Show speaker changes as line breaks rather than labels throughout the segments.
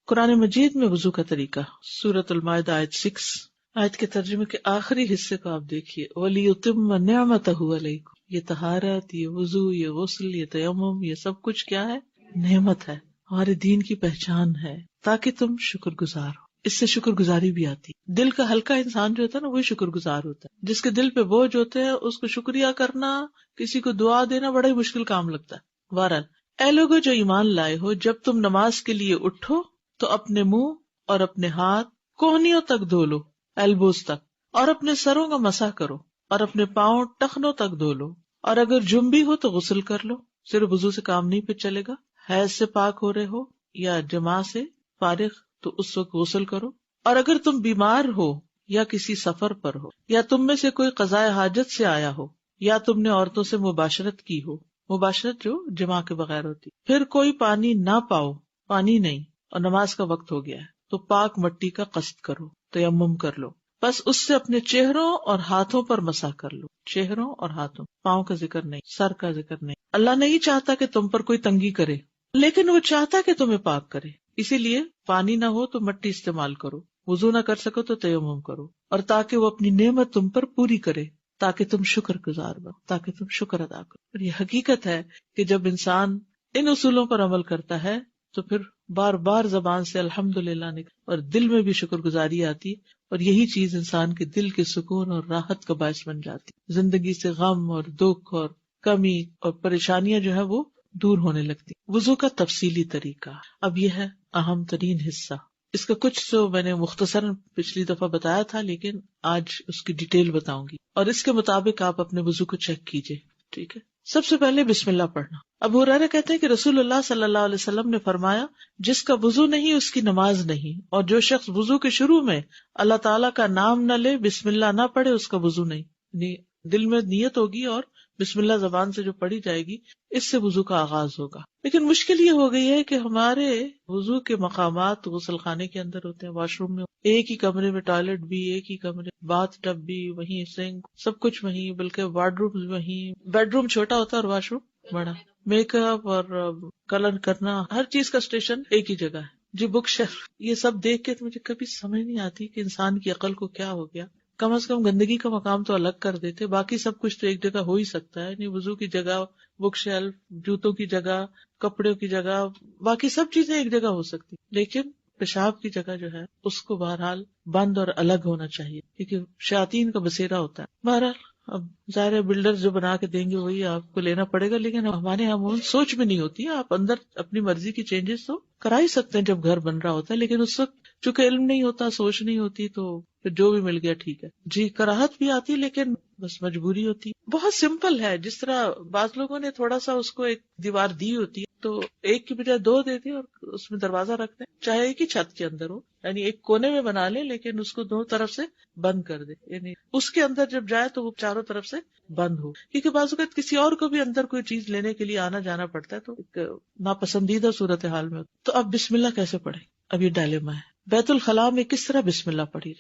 قرآن مجید میں وضو کا طریقہ، سورۃ المائدہ آیت 6، آیت کے ترجمے کے آخری حصے کو آپ دیکھیے، وَلِيُتِمَّ نِعْمَتَهُ عَلَيْكُمْ، یہ طہارت، یہ وضو، یہ غسل، یہ تیمم، یہ سب کچھ کیا ہے؟ نعمت ہے، ہمارے دین کی پہچان ہے، تاکہ تم شکر گزار ہو۔ اس سے شکر گزاری بھی آتی ہے۔ دل کا ہلکا انسان جو ہوتا ہے نا، وہی شکر گزار ہوتا ہے۔ جس کے دل پہ بوجھ ہوتے ہیں اس کو شکریہ کرنا، کسی کو دعا دینا بڑا ہی مشکل کام لگتا ہے۔ بہرحال، اے لوگو جو ایمان لائے ہو، جب تم نماز کے لیے اٹھو تو اپنے منہ اور اپنے ہاتھ کوہنیوں تک دھو لو، ایلبوز تک، اور اپنے سروں کا مسح کرو، اور اپنے پاؤں ٹخنوں تک دھو لو، اور اگر جنبی ہو تو غسل کر لو۔ صرف وضو سے کام نہیں پھر چلے گا، حیض سے پاک ہو رہے ہو یا جماع سے فارغ تو اس وقت غسل کرو، اور اگر تم بیمار ہو یا کسی سفر پر ہو، یا تم میں سے کوئی قضاء حاجت سے آیا ہو، یا تم نے عورتوں سے مباشرت کی ہو، مباشرت جو جماع کے بغیر ہوتی، پھر کوئی پانی نہ پاؤ، پانی نہیں، اور نماز کا وقت ہو گیا ہے، تو پاک مٹی کا قصد کرو، تیمم کر لو، بس اس سے اپنے چہروں اور ہاتھوں پر مسح کر لو۔ چہروں اور ہاتھوں، پاؤں کا ذکر نہیں، سر کا ذکر نہیں۔ اللہ نہیں چاہتا کہ تم پر کوئی تنگی کرے، لیکن وہ چاہتا کہ تمہیں پاک کرے، اسی لیے پانی نہ ہو تو مٹی استعمال کرو، وضو نہ کر سکو تو تیمم کرو، اور تاکہ وہ اپنی نعمت تم پر پوری کرے، تاکہ تم شکر گزار بنو، تاکہ تم شکر ادا کرو۔ اور یہ حقیقت ہے کہ جب انسان ان اصولوں پر عمل کرتا ہے تو پھر بار بار زبان سے الحمدللہ نکل اور دل میں بھی شکر گزاری آتی، اور یہی چیز انسان کے دل کے سکون اور راحت کا باعث بن جاتی، زندگی سے غم اور دکھ اور کمی اور پریشانیاں جو ہے وہ دور ہونے لگتی۔ وضو کا تفصیلی طریقہ، اب یہ ہے اہم ترین حصہ۔ اس کا کچھ تو میں نے مختصراً پچھلی دفعہ بتایا تھا، لیکن آج اس کی ڈیٹیل بتاؤں گی، اور اس کے مطابق آپ اپنے وضو کو چیک کیجئے، ٹھیک ہے۔ سب سے پہلے بسم اللہ پڑھنا۔ ابو ہریرہ کہتے ہیں کہ رسول اللہ صلی اللہ علیہ وسلم نے فرمایا، جس کا وضو نہیں اس کی نماز نہیں، اور جو شخص وضو کے شروع میں اللہ تعالیٰ کا نام نہ لے، بسم اللہ نہ پڑھے، اس کا وضو نہیں۔ یعنی دل میں نیت ہوگی اور بسم اللہ زبان سے جو پڑھی جائے گی، اس سے وضو کا آغاز ہوگا۔ لیکن مشکل یہ ہو گئی ہے کہ ہمارے وضو کے مقامات غسل خانے کے اندر ہوتے ہیں، واش روم میں، ایک ہی کمرے میں ٹوائلٹ بھی، ایک ہی کمرے باتھ ٹب بھی وہیں، سنک سب کچھ وہیں، بلکہ وارڈ روم وہیں، بیڈ روم چھوٹا ہوتا ہے اور واش روم بڑا، میک اپ اور کلر کرنا، ہر چیز کا اسٹیشن ایک ہی جگہ ہے۔ جی بک شیلف، یہ سب دیکھ کے تو مجھے کبھی سمجھ نہیں آتی کہ انسان کی عقل کو کیا ہو گیا۔ کم از کم گندگی کا مقام تو الگ کر دیتے، باقی سب کچھ تو ایک جگہ ہو ہی سکتا ہے۔ نہیں، وضو کی جگہ بک شیلف، جوتوں کی جگہ، کپڑوں کی جگہ، باقی سب چیزیں ایک جگہ ہو سکتی، لیکن پیشاب کی جگہ جو ہے اس کو بہرحال بند اور الگ ہونا چاہیے، کیونکہ شیاطین کا بسیرا ہوتا ہے۔ بہرحال اب ظاہر ہے بلڈر جو بنا کے دیں گے وہی آپ کو لینا پڑے گا، لیکن ہمارے یہاں سوچ بھی نہیں ہوتی ہے، آپ اندر اپنی مرضی کی چینجز تو کرا ہی سکتے ہیں جب گھر بن رہا ہوتا ہے، لیکن اس وقت چونکہ علم نہیں ہوتا، سوچ نہیں ہوتی، تو پھر جو بھی مل گیا ٹھیک ہے جی۔ کراہت بھی آتی لیکن بس مجبوری ہوتی، بہت سمپل ہے۔ جس طرح بعض لوگوں نے تھوڑا سا اس کو ایک دیوار دی ہوتی ہے تو ایک کی بجائے دو دیتے اور اس میں دروازہ رکھتے ہیں، چاہے ایک ہی چھت کے اندر ہو، یعنی ایک کونے میں بنا لے لیکن اس کو دونوں طرف سے بند کر دے، یعنی اس کے اندر جب جائے تو وہ چاروں طرف سے بند ہو، کیونکہ بعض اوقات کسی اور کو بھی اندر کوئی چیز لینے کے لیے آنا جانا پڑتا ہے، تو ایک ناپسندیدہ صورتحال میں۔ تو اب بسم اللہ کیسے پڑھیں؟ اب یہ ڈائلیما ہے۔ بیت الخلاء میں کس طرح بسم اللہ پڑھی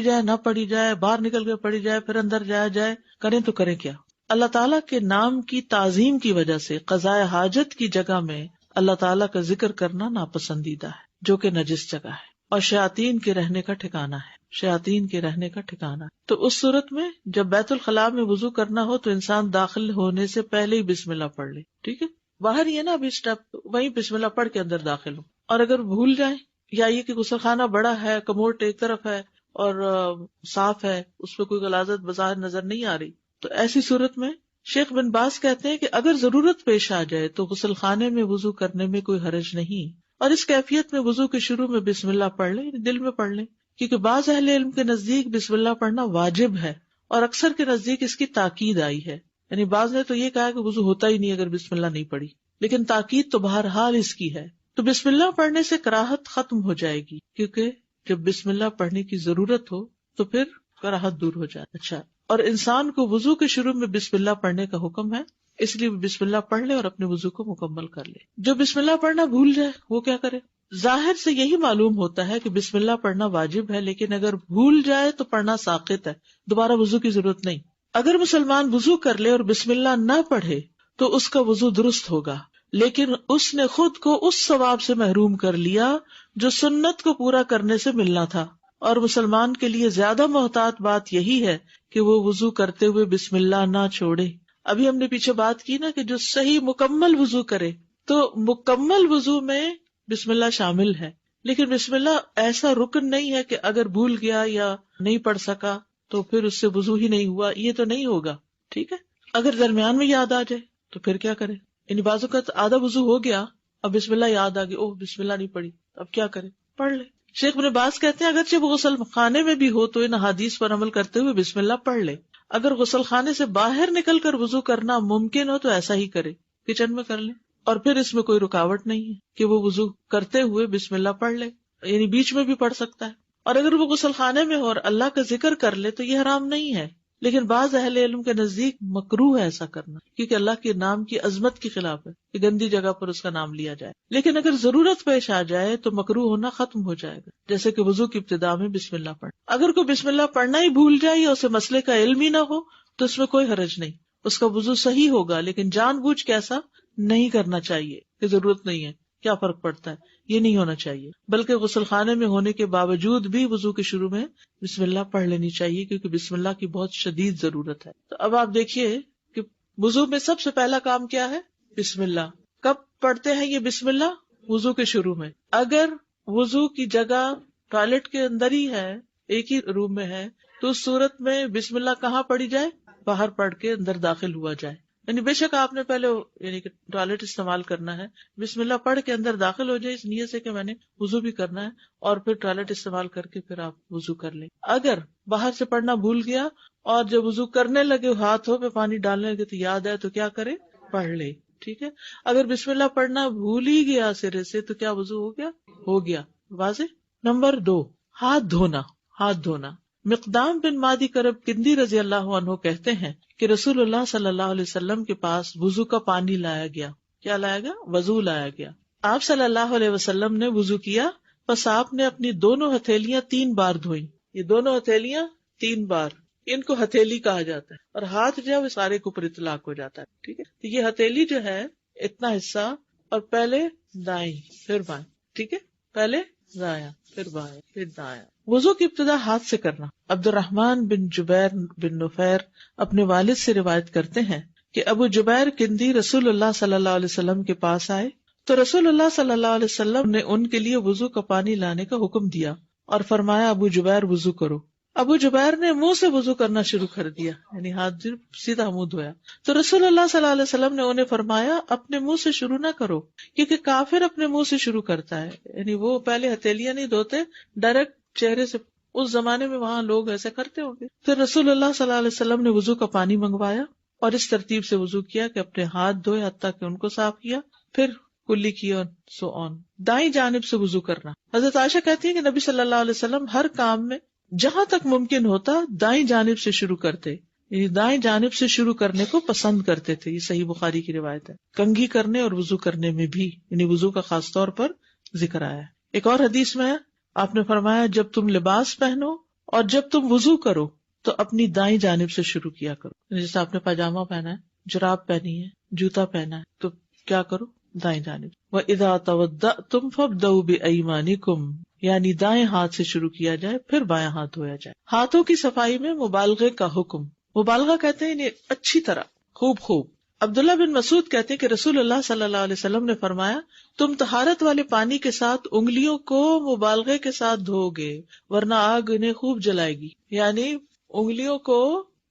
جائے نہ پڑھی جائے، باہر نکل کے پڑھی جائے، پھر اندر جایا جائے، کریں تو کریں کیا؟ اللہ تعالیٰ کے نام کی تعظیم کی وجہ سے قضاء حاجت کی جگہ میں اللہ تعالیٰ کا ذکر کرنا ناپسندیدہ ہے، جو کہ نجس جگہ ہے اور شیاطین کے رہنے کا ٹھکانہ ہے، تو اس صورت میں جب بیت الخلاء میں وضو کرنا ہو تو انسان داخل ہونے سے پہلے ہی بسم اللہ پڑھ لے، ٹھیک ہے؟ باہر ہی ہے نا ابھی اسٹیپ، وہیں بسم اللہ پڑھ کے اندر داخل ہو، اور اگر بھول جائیں یا یہ کہ غسل خانہ بڑا ہے، کموڈ ایک طرف ہے اور صاف ہے، اس پہ کوئی غلاظت بظاہر نظر نہیں آ رہی، تو ایسی صورت میں شیخ بن باز کہتے ہیں کہ اگر ضرورت پیش آ جائے تو غسل خانے میں وضو کرنے میں کوئی حرج نہیں، اور اس کیفیت میں وضو کے شروع میں بسم اللہ پڑھ لیں، دل میں پڑھ لیں، کیونکہ بعض اہل علم کے نزدیک بسم اللہ پڑھنا واجب ہے، اور اکثر کے نزدیک اس کی تاکید آئی ہے، یعنی بعض نے تو یہ کہا کہ وضو ہوتا ہی نہیں اگر بسم اللہ نہیں پڑھی، لیکن تاکید تو بہرحال اس کی ہے۔ تو بسم اللہ پڑھنے سے کراہت ختم ہو جائے گی، کیونکہ جب بسم اللہ پڑھنے کی ضرورت ہو تو پھر کراہت دور ہو جائے۔ اچھا، اور انسان کو وضو کے شروع میں بسم اللہ پڑھنے کا حکم ہے، اس لیے بسم اللہ پڑھ لے اور اپنے وضو کو مکمل کر لے۔ جو بسم اللہ پڑھنا بھول جائے وہ کیا کرے؟ ظاہر سے یہی معلوم ہوتا ہے کہ بسم اللہ پڑھنا واجب ہے، لیکن اگر بھول جائے تو پڑھنا ساقط ہے، دوبارہ وضو کی ضرورت نہیں۔ اگر مسلمان وضو کر لے اور بسم اللہ نہ پڑھے تو اس کا وضو درست ہوگا، لیکن اس نے خود کو اس ثواب سے محروم کر لیا جو سنت کو پورا کرنے سے ملنا تھا. اور مسلمان کے لیے زیادہ محتاط بات یہی ہے کہ وہ وضو کرتے ہوئے بسم اللہ نہ چھوڑے. ابھی ہم نے پیچھے بات کی نا کہ جو صحیح مکمل وضو کرے، تو مکمل وضو میں بسم اللہ شامل ہے، لیکن بسم اللہ ایسا رکن نہیں ہے کہ اگر بھول گیا یا نہیں پڑھ سکا تو پھر اس سے وضو ہی نہیں ہوا، یہ تو نہیں ہوگا. ٹھیک ہے، اگر درمیان میں یاد آ جائے تو پھر کیا کرے؟ یعنی بعض اوقات آدھا وضو ہو گیا، اب بسم اللہ یاد آ گئی، اوہ بسم اللہ نہیں پڑھی، اب کیا کرے؟ پڑھ لے. شیخ ابن باز کہتے ہیں اگرچہ وہ غسل خانے میں بھی ہو تو ان حدیث پر عمل کرتے ہوئے بسم اللہ پڑھ لے. اگر غسل خانے سے باہر نکل کر وضو کرنا ممکن ہو تو ایسا ہی کرے، کچن میں کر لے، اور پھر اس میں کوئی رکاوٹ نہیں ہے کہ وہ وضو کرتے ہوئے بسم اللہ پڑھ لے، یعنی بیچ میں بھی پڑھ سکتا ہے. اور اگر وہ غسل خانے میں ہو اور اللہ کا ذکر کر لے تو یہ حرام نہیں ہے، لیکن بعض اہل علم کے نزدیک مکروہ ہے ایسا کرنا، کیونکہ اللہ کے نام کی عظمت کے خلاف ہے کہ گندی جگہ پر اس کا نام لیا جائے. لیکن اگر ضرورت پیش آ جائے تو مکروہ ہونا ختم ہو جائے گا، جیسے کہ وضو کی ابتدا میں بسم اللہ پڑھ. اگر کوئی بسم اللہ پڑھنا ہی بھول جائے یا اسے مسئلے کا علم ہی نہ ہو تو اس میں کوئی حرج نہیں، اس کا وضو صحیح ہوگا، لیکن جان بوجھ کے ایسا نہیں کرنا چاہیے کہ ضرورت نہیں ہے، کیا فرق پڑتا ہے، یہ نہیں ہونا چاہیے. بلکہ غسل خانے میں ہونے کے باوجود بھی وضو کے شروع میں بسم اللہ پڑھ لینی چاہیے، کیونکہ بسم اللہ کی بہت شدید ضرورت ہے. تو اب آپ دیکھیے کہ وضو میں سب سے پہلا کام کیا ہے؟ بسم اللہ. کب پڑھتے ہیں یہ بسم اللہ؟ وضو کے شروع میں. اگر وضو کی جگہ ٹوائلٹ کے اندر ہی ہے، ایک ہی روم میں ہے، تو اس صورت میں بسم اللہ کہاں پڑھی جائے؟ باہر پڑھ کے اندر داخل ہوا جائے. یعنی بے شک آپ نے پہلے یعنی کہ ٹوائلٹ استعمال کرنا ہے، بسم اللہ پڑھ کے اندر داخل ہو جائے اس نیت سے کہ میں نے وضو بھی کرنا ہے، اور پھر ٹوائلٹ استعمال کر کے پھر آپ وضو کر لیں. اگر باہر سے پڑھنا بھول گیا اور جب وضو کرنے لگے ہاتھوں پہ پانی ڈالنے لگے تو یاد ہے تو کیا کرے؟ پڑھ لے. ٹھیک ہے. اگر بسم اللہ پڑھنا بھول ہی گیا سرے سے تو کیا وضو ہو گیا؟ ہو گیا. واضح. نمبر 2، ہاتھ دھونا. ہاتھ دھونا. مقدام بن مادی کرب کندی رضی اللہ عنہ کہتے ہیں کہ رسول اللہ صلی اللہ علیہ وسلم کے پاس وضو کا پانی لایا گیا. کیا لایا گیا؟ وضو لایا گیا. آپ صلی اللہ علیہ وسلم نے وضو کیا، پس آپ نے اپنی دونوں ہتھیلیاں 3 بار دھوئیں. یہ دونوں ہتھیلیاں 3 بار، ان کو ہتھیلی کہا جاتا ہے، اور ہاتھ جو ہے وہ سارے کے اوپر اطلاق ہو جاتا ہے. ٹھیک ہے. تو یہ ہتھیلی جو ہے اتنا حصہ، اور پہلے دائیں پھر بائیں. ٹھیک ہے. پہلے دایاں پھر بائیں پھر دایاں. وضو کی ابتدا ہاتھ سے کرنا. عبد الرحمن بن جبیر بن نفیر اپنے والد سے روایت کرتے ہیں کہ ابو جبیر کندی رسول اللہ صلی اللہ علیہ وسلم کے پاس آئے تو رسول اللہ صلی اللہ علیہ وسلم نے ان کے لیے وضو کا پانی لانے کا حکم دیا اور فرمایا ابو جبیر وضو کرو. ابو جبیر نے منہ سے وضو کرنا شروع کر دیا، یعنی ہاتھ سیدھا منہ دھویا. تو رسول اللہ صلی اللہ علیہ وسلم نے انہیں فرمایا اپنے منہ سے شروع نہ کرو، کیونکہ کافر اپنے منہ سے شروع کرتا ہے، یعنی وہ پہلے ہتھیلیاں نہیں دھوتے، ڈائریکٹ چہرے سے. اس زمانے میں وہاں لوگ ایسے کرتے ہوں گے. پھر رسول اللہ صلی اللہ علیہ وسلم نے وضو کا پانی منگوایا اور اس ترتیب سے وضو کیا کہ اپنے ہاتھ دھوئے حتیٰ کہ ان کو صاف کیا، پھر کلی کی اور سو آن. دائیں جانب سے وضو کرنا. حضرت عائشہ کہتی ہیں کہ نبی صلی اللہ علیہ وسلم ہر کام میں جہاں تک ممکن ہوتا دائیں جانب سے شروع کرتے، یعنی دائیں جانب سے شروع کرنے کو پسند کرتے تھے. یہ صحیح بخاری کی روایت ہے. کنگھی کرنے اور وضو کرنے میں بھی، یعنی وضو کا خاص طور پر ذکر آیا ہے. ایک اور حدیث میں آپ نے فرمایا جب تم لباس پہنو اور جب تم وضو کرو تو اپنی دائیں جانب سے شروع کیا کرو. جیسے آپ نے پاجامہ پہنا ہے، جراب پہنی ہے، جوتا پہنا ہے، تو کیا کرو؟ دائیں جانب. وَإِذَا تَوَضَّأْتُمْ فَابْدَؤْا بِأَيْمَانِكُمْ، یعنی دائیں ہاتھ سے شروع کیا جائے پھر بائیں ہاتھ دھویا جائے. ہاتھوں کی صفائی میں مبالغے کا حکم. مبالغہ کہتے ہیں یعنی اچھی طرح، خوب. عبداللہ بن مسعود کہتے ہیں کہ رسول اللہ صلی اللہ علیہ وسلم نے فرمایا تم طہارت والے پانی کے ساتھ انگلیوں کو مبالغے کے ساتھ دھو گے ورنہ آگ انہیں خوب جلائے گی. یعنی انگلیوں کو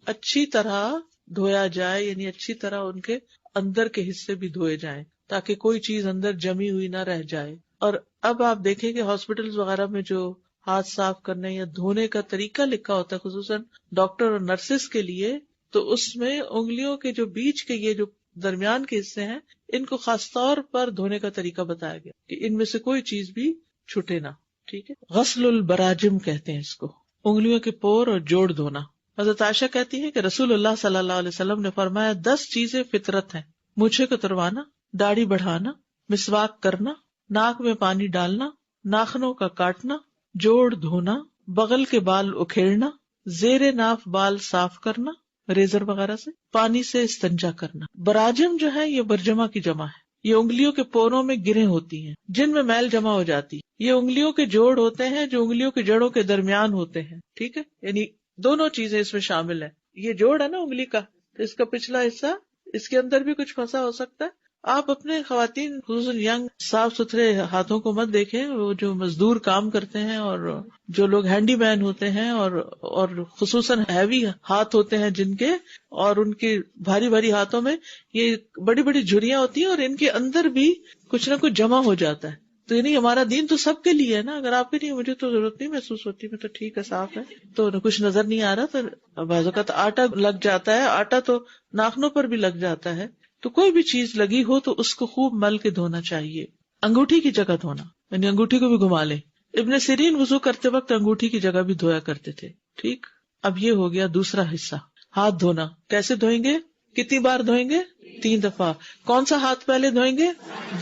اچھی طرح دھویا جائے، یعنی اچھی طرح ان کے اندر کے حصے بھی دھوئے جائیں تاکہ کوئی چیز اندر جمی ہوئی نہ رہ جائے. اور اب آپ دیکھیں کہ ہاسپٹل وغیرہ میں جو ہاتھ صاف کرنے یا دھونے کا طریقہ لکھا ہوتا ہے خصوصاً ڈاکٹر اور نرسز کے لیے، تو اس میں انگلیوں کے جو بیچ کے یہ جو درمیان کے حصے ہیں ان کو خاص طور پر دھونے کا طریقہ بتایا گیا کہ ان میں سے کوئی چیز بھی چھوٹے نہ. ٹھیک ہے. غسل البراجم کہتے ہیں اس کو، انگلیوں کے پور اور جوڑ دھونا. حضرت عائشہ کہتی ہے کہ رسول اللہ صلی اللہ علیہ وسلم نے فرمایا 10 چیزیں فطرت ہیں: مونچھیں کتروانا، داڑھی بڑھانا، مسواک کرنا، ناک میں پانی ڈالنا، ناخنوں کا کاٹنا، جوڑ دھونا، بغل کے بال اکھیڑنا، زیر ناف بال صاف کرنا ریزر وغیرہ سے، پانی سے استنجا کرنا. براجم جو ہے یہ برجمہ کی جمع ہے، یہ انگلیوں کے پوروں میں گریں ہوتی ہیں جن میں میل جمع ہو جاتی ہے. یہ انگلیوں کے جوڑ ہوتے ہیں جو انگلیوں کے جڑوں کے درمیان ہوتے ہیں. ٹھیک ہے، یعنی دونوں چیزیں اس میں شامل ہیں. یہ جوڑ ہے نا انگلی کا، تو اس کا پچھلا حصہ، اس کے اندر بھی کچھ پھنسا ہو سکتا ہے. آپ اپنے خواتین خصوصاً ینگ صاف ستھرے ہاتھوں کو مت دیکھیں. وہ جو مزدور کام کرتے ہیں اور جو لوگ ہینڈی مین ہوتے ہیں اور خصوصاً ہیوی ہاتھ ہوتے ہیں جن کے، اور ان کے بھاری بھاری ہاتھوں میں یہ بڑی بڑی جھریاں ہوتی ہیں اور ان کے اندر بھی کچھ نہ کچھ جمع ہو جاتا ہے. تو یعنی ہمارا دین تو سب کے لیے ہے نا. اگر آپ کے لیے مجھے تو ضرورت نہیں محسوس ہوتی، میں تو ٹھیک ہے، صاف ہے، تو کچھ نظر نہیں آ رہا. تو بعض اوقات آٹا لگ جاتا ہے، آٹا تو ناخنوں پر بھی لگ جاتا ہے. تو کوئی بھی چیز لگی ہو تو اس کو خوب مل کے دھونا چاہیے. انگوٹھی کی جگہ دھونا، یعنی انگوٹھی کو بھی گھما لیں. ابن سیرین وضو کرتے وقت انگوٹھی کی جگہ بھی دھویا کرتے تھے. ٹھیک، اب یہ ہو گیا دوسرا حصہ، ہاتھ دھونا. کیسے دھوئیں گے؟ کتنی بار دھوئیں گے؟ 3 دفعہ. کون سا ہاتھ پہلے دھوئیں گے؟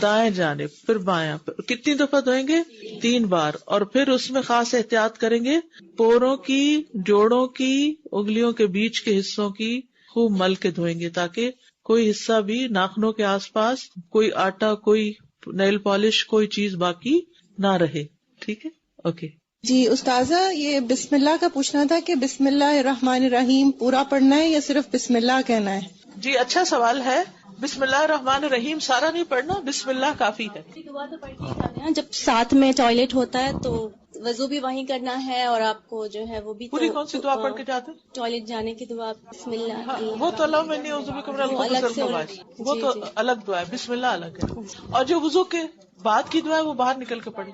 دائیں جانب، پھر بایاں. کتنی دفعہ دھوئیں گے؟ 3 بار. اور پھر اس میں خاص احتیاط کریں گے، پوروں کی، جوڑوں کی، انگلیوں کے بیچ کے حصوں کی خوب مل کے دھوئیں گے تاکہ کوئی حصہ بھی ناخنوں کے آس پاس، کوئی آٹا، کوئی نیل پالش، کوئی چیز باقی نہ رہے. ٹھیک ہے، اوکے.
جی استاذہ، یہ بسم اللہ کا پوچھنا تھا کہ بسم اللہ الرحمن الرحیم پورا پڑھنا ہے یا صرف بسم اللہ کہنا ہے؟
جی اچھا سوال ہے. بسم اللہ الرحمن الرحیم سارا نہیں پڑھنا، بسم اللہ کافی ہے.
دعا تو پڑھتے ہی جاتے ہیں، جب ساتھ میں ٹوائلٹ ہوتا ہے تو وضو بھی وہیں کرنا ہے، اور آپ کو جو ہے وہ بھی
پوری کون سی دعا پڑھ کے جاتے ہیں؟
ٹوائلٹ جانے کی دعا بسم اللہ.
ہاں، وہ تو اللہ میں نہیں، عضو بکم من
وہ الگ
الخبث
سے
والخبائث، وہ تو
جی.
الگ دعا ہے. بسم اللہ الگ ہے. اور جو وضو کے بعد کی دعا ہے وہ باہر نکل کے پڑھیں.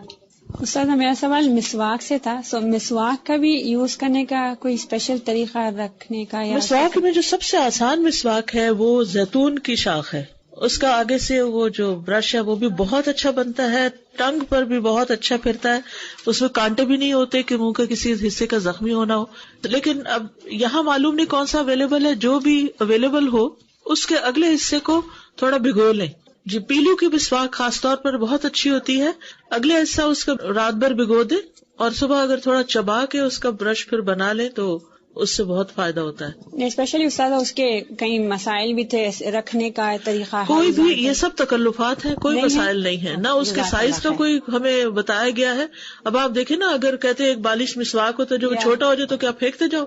استاد میرا سوال مسواک سے تھا. مسواک کا بھی یوز کرنے کا کوئی اسپیشل طریقہ رکھنے کا؟ یا
مسواک میں جو سب سے آسان مسواک ہے وہ زیتون کی شاخ ہے. اس کا آگے سے وہ جو برش ہے وہ بھی بہت اچھا بنتا ہے، ٹنگ پر بھی بہت اچھا پھرتا ہے. اس میں کانٹے بھی نہیں ہوتے کہ منہ کے کسی حصے کا زخمی ہونا ہو. لیکن اب یہاں معلوم نہیں کون سا اویلیبل ہے. جو بھی اویلیبل ہو اس کے اگلے حصے کو تھوڑا بھگو لیں. جی پیلو کی مسواک خاص طور پر بہت اچھی ہوتی ہے. اگلے حصہ اس کا رات بھر بھگو دیں اور صبح اگر تھوڑا چبا کے اس کا برش پھر بنا لیں تو اس سے بہت فائدہ ہوتا ہے.
اسپیشلی استاد اس کے کئی مسائل بھی تھے، رکھنے کا طریقہ
کوئی بھی یہ سب تکلفات ہیں، کوئی مسائل نہیں ہے نا. اس کے سائز کا کوئی ہمیں بتایا گیا ہے. اب آپ دیکھیں نا، اگر کہتے ایک بالش مسواک ہو تو جو چھوٹا ہو جائے تو کیا پھینکتے جاؤ؟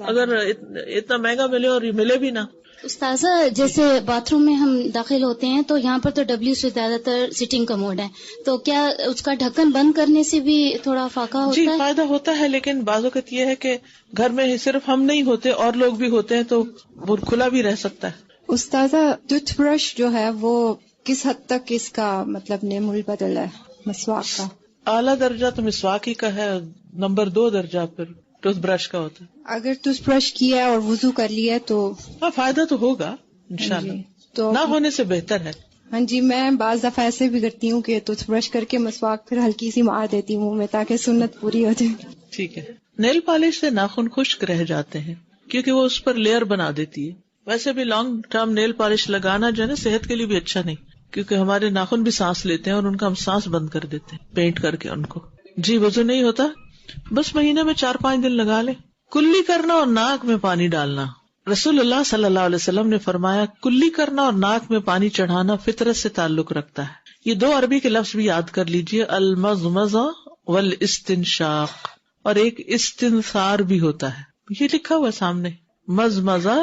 اگر اتنا مہنگا ملے اور یہ ملے بھی نہ.
استاذہ جیسے باتھ روم میں ہم داخل ہوتے ہیں تو یہاں پر تو ڈبلیو سے زیادہ تر سٹنگ کا موڈ ہے، تو کیا اس کا ڈھکن بند کرنے سے بھی تھوڑا فاقہ ہوتا ہے؟
جی فائدہ ہوتا ہے، لیکن بعض اوقات یہ ہے کہ گھر میں صرف ہم نہیں ہوتے اور لوگ بھی ہوتے ہیں تو وہ کھلا بھی رہ سکتا ہے.
استاذہ ٹوتھ برش جو ہے وہ کس حد تک اس کا مطلب نعم البدل ہے مسواک کا؟
اعلیٰ درجہ تو مسواک ہی کا ہے، نمبر 2 درجہ پھر ٹوتھ برش کا ہوتا ہے.
اگر ٹوتھ برش کیا ہے اور وضو کر لیا ہے تو
ہاں فائدہ تو ہوگا انشاءاللہ.
تو
نہ ہونے سے بہتر ہے.
ہاں جی، میں بعض دفعہ ایسے بھی کرتی ہوں کہ ٹوتھ برش کر کے مسواک پھر ہلکی سی مار دیتی ہوں میں تاکہ سنت پوری ہو جائے.
ٹھیک ہے. نیل پالش سے ناخن خشک رہ جاتے ہیں کیونکہ وہ اس پر لیئر بنا دیتی ہے. ویسے بھی لانگ ٹرم نیل پالش لگانا جو ہے نا صحت کے لیے بھی اچھا نہیں، کیونکہ ہمارے ناخن بھی سانس لیتے ہیں اور ان کا ہم سانس بند کر دیتے ہیں پینٹ کر کے ان کو. جی وضو نہیں ہوتا، بس مہینے میں 4-5 دن لگا لے. کلی کرنا اور ناک میں پانی ڈالنا. رسول اللہ صلی اللہ علیہ وسلم نے فرمایا کلی کرنا اور ناک میں پانی چڑھانا فطرت سے تعلق رکھتا ہے. یہ 2 عربی کے لفظ بھی یاد کر لیجئے، المضمضہ والاستنشاق، اور ایک استنثار بھی ہوتا ہے. یہ لکھا ہوا سامنے، مضمضہ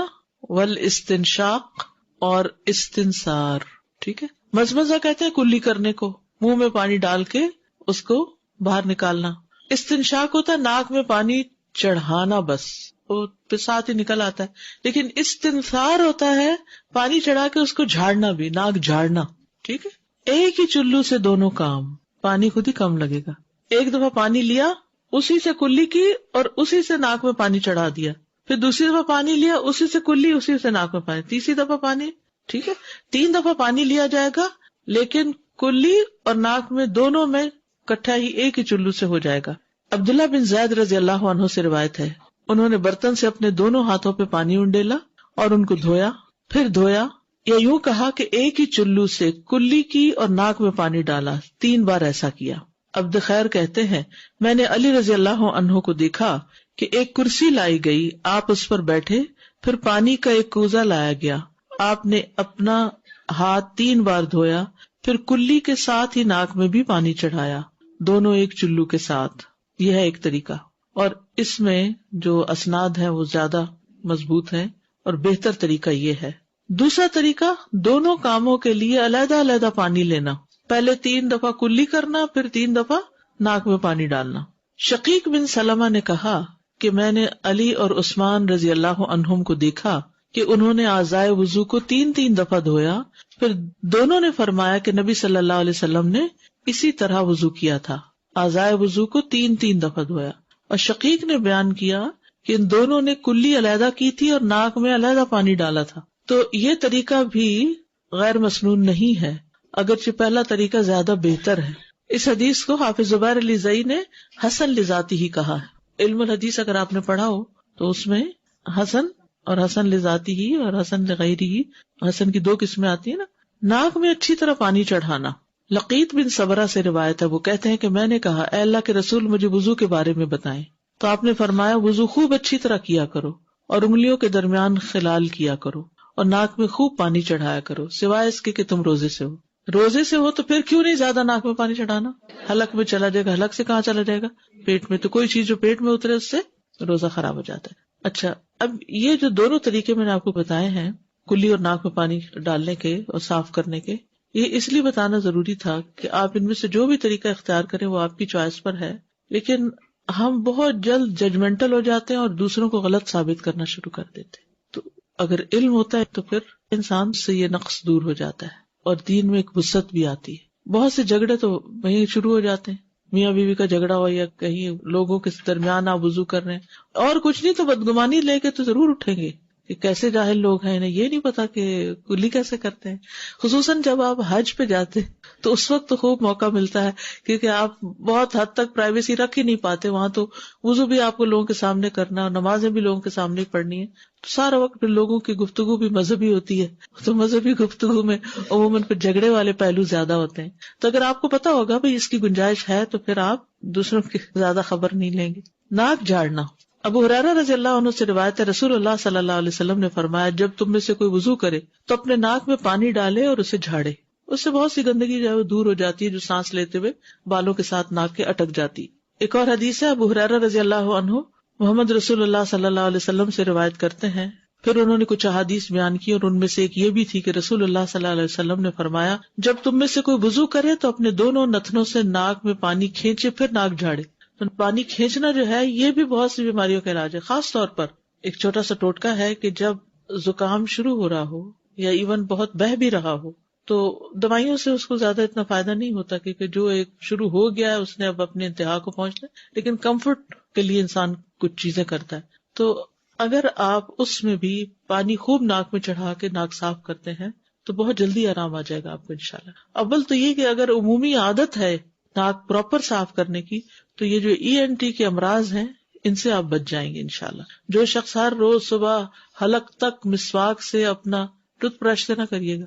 والاستنشاق اور استنثار. ٹھیک ہے. مضمضہ کہتے ہیں کلی کرنے کو، منہ میں پانی ڈال کے اس کو باہر نکالنا. استنشاق ہوتا ہے ناک میں پانی چڑھانا، بس وہ پھر ساتھ ہی نکل آتا ہے. لیکن استنثار ہوتا ہے پانی چڑھا کے اس کو جھاڑنا بھی، ناک جھاڑنا. ٹھیک ہے. ایک ہی چلو سے دونوں کام، پانی خود ہی کم لگے گا. ایک دفعہ پانی لیا، اسی سے کلی کی اور اسی سے ناک میں پانی چڑھا دیا، پھر دوسری دفعہ پانی لیا، اسی سے کلی، اسی سے ناک میں پانی، تیسری دفعہ پانی. ٹھیک ہے. 3 دفعہ پانی لیا جائے گا، لیکن کلی اور ناک میں دونوں میں اکٹھا ہی ایک ہی چلو سے ہو جائے گا. عبداللہ بن زید رضی اللہ عنہ سے روایت ہے، انہوں نے برتن سے اپنے دونوں ہاتھوں پہ پانی انڈیلا اور ان کو دھویا، پھر دھویا، یا یوں کہا کہ ایک ہی چلو سے کلی کی اور ناک میں پانی ڈالا. 3 بار ایسا کیا. عبد خیر کہتے ہیں میں نے علی رضی اللہ عنہ کو دیکھا کہ ایک کرسی لائی گئی، آپ اس پر بیٹھے، پھر پانی کا ایک کوزہ لایا گیا، آپ نے اپنا ہاتھ 3 بار دھویا، پھر کلی کے ساتھ ہی ناک میں بھی پانی چڑھایا، دونوں ایک چلو کے ساتھ. یہ ہے ایک طریقہ، اور اس میں جو اسناد ہیں وہ زیادہ مضبوط ہیں اور بہتر طریقہ یہ ہے. دوسرا طریقہ دونوں کاموں کے لیے علیحدہ علیحدہ پانی لینا، پہلے 3 دفعہ کلی کرنا، پھر 3 دفعہ ناک میں پانی ڈالنا. شقیق بن سلمہ نے کہا کہ میں نے علی اور عثمان رضی اللہ عنہم کو دیکھا کہ انہوں نے اعضائے وضو کو 3 دفعہ دھویا، پھر دونوں نے فرمایا کہ نبی صلی اللہ علیہ وسلم نے اسی طرح وضو کیا تھا، اعضائے وضو کو 3 دفعہ دھویا. اور شقیق نے بیان کیا کہ ان دونوں نے کلی علیحدہ کی تھی اور ناک میں علیحدہ پانی ڈالا تھا. تو یہ طریقہ بھی غیر مسنون نہیں ہے، اگرچہ پہلا طریقہ زیادہ بہتر ہے. اس حدیث کو حافظ زبیر علی زئی نے حسن لذاتی ہی کہا ہے. علم الحدیث اگر آپ نے پڑھا ہو تو اس میں حسن اور حسن لذاتی ہی اور حسن لغیری ہی، حسن کی 2 قسمیں آتی ہیں نا. ناک میں اچھی طرح پانی چڑھانا. لقیط بن صبرہ سے روایت ہے، وہ کہتے ہیں کہ میں نے کہا اے اللہ کے رسول مجھے وضو کے بارے میں بتائیں، تو آپ نے فرمایا وضو خوب اچھی طرح کیا کرو اور انگلیوں کے درمیان خلال کیا کرو اور ناک میں خوب پانی چڑھایا کرو، سوائے اس کے کہ تم روزے سے ہو. روزے سے ہو تو پھر کیوں نہیں زیادہ ناک میں پانی چڑھانا، حلق میں چلا جائے گا. حلق سے کہاں چلا جائے گا؟ پیٹ میں. تو کوئی چیز جو پیٹ میں اترے اس سے روزہ خراب ہو جاتا ہے. اچھا، اب یہ جو دونوں طریقے میں نے آپ کو بتائے ہیں، کلی اور ناک میں پانی ڈالنے کے اور صاف کرنے کے، یہ اس لیے بتانا ضروری تھا کہ آپ ان میں سے جو بھی طریقہ اختیار کریں وہ آپ کی چوائس پر ہے. لیکن ہم بہت جلد ججمنٹل ہو جاتے ہیں اور دوسروں کو غلط ثابت کرنا شروع کر دیتے ہیں. تو اگر علم ہوتا ہے تو پھر انسان سے یہ نقص دور ہو جاتا ہے اور دین میں ایک وسعت بھی آتی ہے. بہت سے جھگڑے تو وہیں شروع ہو جاتے ہیں، میاں بیوی کا جھگڑا ہوا یا کہیں لوگوں کے درمیان آپ وضو کر رہے ہیں اور کچھ نہیں تو بدگمانی لے کے تو ضرور اٹھیں گے کہ کیسے جاہل لوگ ہیں، انہیں یہ نہیں پتا کہ کلی کیسے کرتے ہیں. خصوصاً جب آپ حج پہ جاتے تو اس وقت تو خوب موقع ملتا ہے کیونکہ آپ بہت حد تک پرائیویسی رکھ ہی نہیں پاتے. وہاں تو وضو بھی آپ کو لوگوں کے سامنے کرنا اور نمازیں بھی لوگوں کے سامنے پڑھنی ہے، تو سارا وقت لوگوں کی گفتگو بھی مذہبی ہوتی ہے. تو مذہبی گفتگو میں عموماً پھر جھگڑے والے پہلو زیادہ ہوتے ہیں. تو اگر آپ کو پتا ہوگا بھائی اس کی گنجائش ہے تو پھر آپ دوسروں کی زیادہ خبر نہیں لیں گے. ناک جھاڑنا. ابو ہریرہ رضی اللہ عنہ سے روایت ہے، رسول اللہ صلی اللہ علیہ وسلم نے فرمایا جب تم میں سے کوئی وضو کرے تو اپنے ناک میں پانی ڈالے اور اسے جھاڑے، اس سے بہت سی گندگی جو ہے وہ دور ہو جاتی ہے جو سانس لیتے ہوئے بالوں کے ساتھ ناک کے اٹک جاتی. ایک اور حدیث ہے، ابو ہریرہ رضی اللہ عنہ محمد رسول اللہ صلی اللہ علیہ وسلم سے روایت کرتے ہیں، پھر انہوں نے کچھ احادیث بیان کی اور ان میں سے ایک یہ بھی تھی کہ رسول اللہ صلی اللہ علیہ وسلم نے فرمایا جب تم میں سے کوئی وضو کرے تو اپنے دونوں نتنوں سے ناک میں پانی کھینچے پھر ناک جھاڑے. پانی کھینچنا جو ہے یہ بھی بہت سی بیماریوں کا علاج ہے. خاص طور پر ایک چھوٹا سا ٹوٹکا ہے کہ جب زکام شروع ہو رہا ہو یا ایون بہت بہہ بھی رہا ہو تو دوائیوں سے اس کو زیادہ اتنا فائدہ نہیں ہوتا کیونکہ جو ایک شروع ہو گیا ہے اس نے اب اپنے انتہا کو پہنچنا، لیکن کمفرٹ کے لیے انسان کچھ چیزیں کرتا ہے. تو اگر آپ اس میں بھی پانی خوب ناک میں چڑھا کے ناک صاف کرتے ہیں تو بہت جلدی آرام آ جائے گا آپ کو انشاءاللہ. اول تو یہ کہ اگر عمومی عادت ہے ناک پراپر صاف کرنے کی تو یہ جو ENT کے امراض ہیں ان سے آپ بچ جائیں گے انشاءاللہ. جو شخص ہر روز صبح حلق تک مسواک سے اپنا ٹوتھ برش سے نہ کریے گا،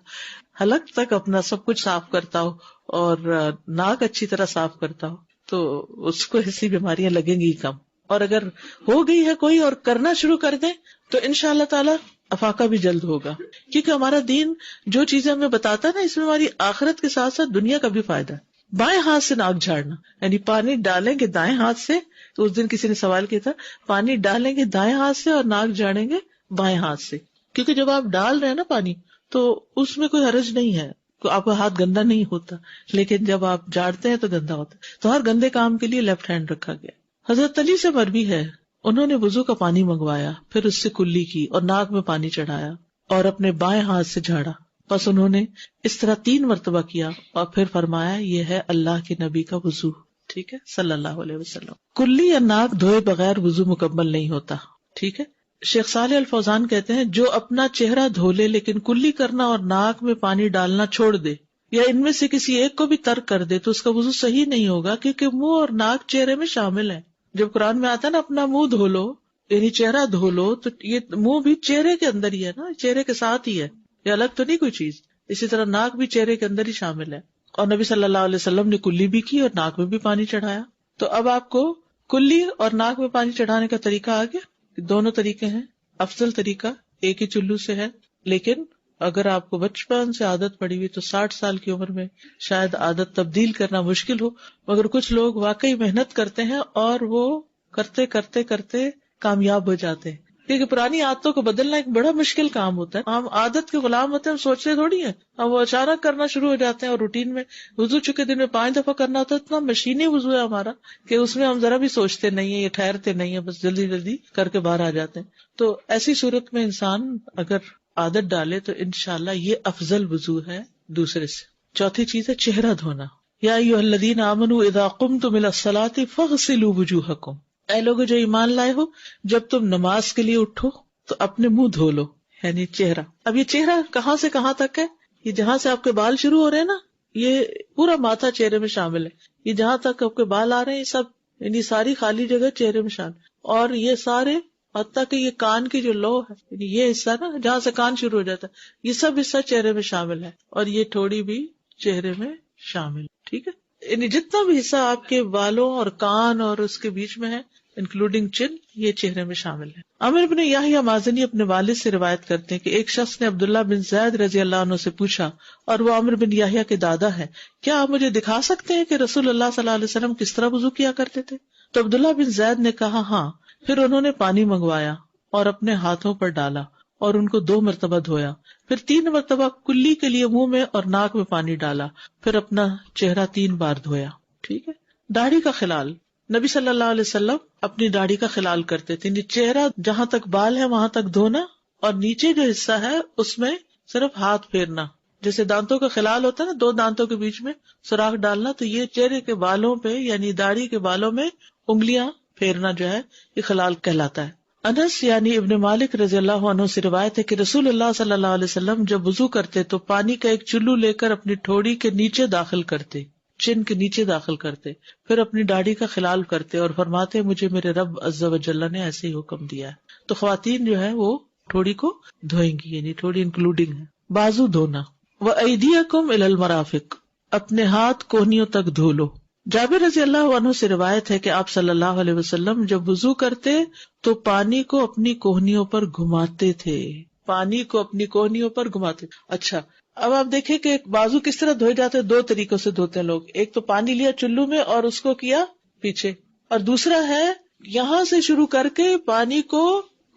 حلق تک اپنا سب کچھ صاف کرتا ہو اور ناک اچھی طرح صاف کرتا ہو تو اس کو ایسی بیماریاں لگیں گی کم. اور اگر ہو گئی ہے کوئی اور کرنا شروع کر دیں تو انشاءاللہ تعالی افاقہ بھی جلد ہوگا، کیونکہ ہمارا دین جو چیزیں ہمیں بتاتا ہے نا اس میں ہماری آخرت کے ساتھ ساتھ دنیا کا بھی فائدہ ہے. بائیں ہاتھ سے ناک جھاڑنا، یعنی پانی ڈالیں گے دائیں ہاتھ سے. تو اس دن کسی نے سوال کیا تھا پانی ڈالیں گے دائیں ہاتھ سے اور ناک جھاڑیں گے بائیں ہاتھ سے، کیونکہ جب آپ ڈال رہے ہیں نا پانی تو اس میں کوئی حرج نہیں ہے، آپ کا ہاتھ گندا نہیں ہوتا، لیکن جب آپ جھاڑتے ہیں تو گندا ہوتا ہے. تو ہر گندے کام کے لیے لیفٹ ہینڈ رکھا گیا. حضرت علی سے مروی ہے انہوں نے وضو کا پانی منگوایا، پھر اس سے کلی کی اور ناک میں پانی چڑھایا اور اپنے بائیں ہاتھ سے جھاڑا. بس انہوں نے اس طرح 3 مرتبہ کیا اور پھر فرمایا یہ ہے اللہ کے نبی کا وضو. ٹھیک ہے صلی اللہ علیہ وسلم. کلی یا ناک دھوئے بغیر وضو مکمل نہیں ہوتا. ٹھیک ہے. شیخ صالح الفوزان کہتے ہیں جو اپنا چہرہ دھو لے لیکن کلی کرنا اور ناک میں پانی ڈالنا چھوڑ دے یا ان میں سے کسی ایک کو بھی ترک کر دے تو اس کا وضو صحیح نہیں ہوگا، کیونکہ منہ اور ناک چہرے میں شامل ہے. جب قرآن میں آتا ہے نا اپنا منہ دھو لو یعنی چہرہ دھو لو، تو یہ منہ بھی چہرے کے اندر ہی ہے نا، چہرے کے ساتھ ہی ہے، یہ الگ تو نہیں کوئی چیز. اسی طرح ناک بھی چہرے کے اندر ہی شامل ہے. اور نبی صلی اللہ علیہ وسلم نے کلی بھی کی اور ناک میں بھی پانی چڑھایا. تو اب آپ کو کلی اور ناک میں پانی چڑھانے کا طریقہ آ گیا. دونوں طریقے ہیں. افضل طریقہ ایک ہی چلو سے ہے، لیکن اگر آپ کو بچپن سے عادت پڑی ہوئی تو 60 سال کی عمر میں شاید عادت تبدیل کرنا مشکل ہو، مگر کچھ لوگ واقعی محنت کرتے ہیں اور وہ کرتے کرتے کرتے کامیاب ہو جاتے ہیں، کیونکہ پرانی عادتوں کو بدلنا ایک بڑا مشکل کام ہوتا ہے. ہم عادت کے غلام ہوتے ہیں، ہم سوچتے تھوڑی ہیں، ہم وہ اچانک کرنا شروع ہو جاتے ہیں. اور روٹین میں وضو چکے دن میں 5 دفعہ کرنا ہوتا ہے، اتنا مشینی وضو ہے ہمارا کہ اس میں ہم ذرا بھی سوچتے نہیں ہیں یا ٹھہرتے نہیں ہیں، بس جلدی جلدی کر کے باہر آ جاتے ہیں. تو ایسی صورت میں انسان اگر عادت ڈالے تو انشاءاللہ یہ افضل وضو ہے دوسرے سے. چوتھی چیز ہے چہرہ دھونا. یا ایھا الذین آمنوا اذا قمتم الی الصلاۃ فاغسلوا وجوہکم، اے لوگو جو ایمان لائے ہو، جب تم نماز کے لیے اٹھو تو اپنے منہ دھو لو، یعنی چہرہ. اب یہ چہرہ کہاں سے کہاں تک ہے؟ یہ جہاں سے آپ کے بال شروع ہو رہے ہیں نا، یہ پورا ماتھا چہرے میں شامل ہے. یہ جہاں تک آپ کے بال آ رہے ہیں، یہ سب یعنی ساری خالی جگہ چہرے میں شامل. اور یہ سارے حتیٰ کہ یہ کان کی جو لو ہے، یعنی یہ حصہ نا جہاں سے کان شروع ہو جاتا ہے، یہ سب حصہ چہرے میں شامل ہے. اور یہ تھوڑی بھی چہرے میں شامل، ٹھیک ہے. یعنی جتنا بھی حصہ آپ کے بالوں اور کان اور اس کے بیچ میں ہے انکلوڈنگ چن، یہ چہرے میں شامل ہے. عامر بن یحییٰ مازنی اپنے والد سے روایت کرتے ہیں کہ ایک شخص نے عبداللہ بن زید رضی اللہ عنہ سے پوچھا، اور وہ عامر بن یحییٰ کے دادا ہے، کیا آپ مجھے دکھا سکتے ہیں کہ رسول اللہ صلی اللہ علیہ وسلم کس طرح وضو کیا کرتے تھے؟ تو عبداللہ بن زید نے کہا ہاں. پھر انہوں نے پانی منگوایا اور اپنے ہاتھوں پر ڈالا اور ان کو 2 مرتبہ دھویا. پھر 3 مرتبہ کلی کے لیے منہ میں اور ناک میں پانی ڈالا. پھر اپنا چہرہ 3 بار دھویا. ٹھیک ہے. داڑھی کا خلال. نبی صلی اللہ علیہ وسلم اپنی داڑھی کا خلال کرتے تھے. چہرہ جہاں تک بال ہے وہاں تک دھونا، اور نیچے جو حصہ ہے اس میں صرف ہاتھ پھیرنا. جیسے دانتوں کا خلال ہوتا ہے نا، 2 دانتوں کے بیچ میں سوراخ ڈالنا، تو یہ چہرے کے بالوں پہ یعنی داڑھی کے بالوں میں انگلیاں پھیرنا جو ہے یہ خلال کہلاتا ہے. انس یعنی ابن مالک رضی اللہ عنہ سے روایت ہے کہ رسول اللہ صلی اللہ علیہ وسلم جب وضو کرتے تو پانی کا ایک چلو لے کر اپنی ٹھوڑی کے نیچے داخل کرتے، چن کے نیچے داخل کرتے، پھر اپنی داڑھی کا خلال کرتے اور فرماتے مجھے میرے رب عز و جل نے ایسے ہی حکم دیا ہے. تو خواتین جو ہے وہ ٹھوڑی کو دھوئیں گی، یعنی ٹھوڑی انکلوڈنگ ہے. بازو دھونا. وَأَيْدِيَكُمْ إِلَى الْمَرَافِقِ، اپنے ہاتھ کونیوں تک دھو لو. جابر رضی اللہ عنہ سے روایت ہے کہ آپ صلی اللہ علیہ وسلم جب وضو کرتے تو پانی کو اپنی کوہنیوں پر گھماتے تھے. پانی کو اپنی کوہنیوں پر گھماتے. اچھا، اب آپ دیکھیں کہ بازو کس طرح دھوئے جاتے ہیں. 2 طریقوں سے دھوتے ہیں لوگ. ایک تو پانی لیا چلو میں اور اس کو کیا پیچھے، اور دوسرا ہے یہاں سے شروع کر کے پانی کو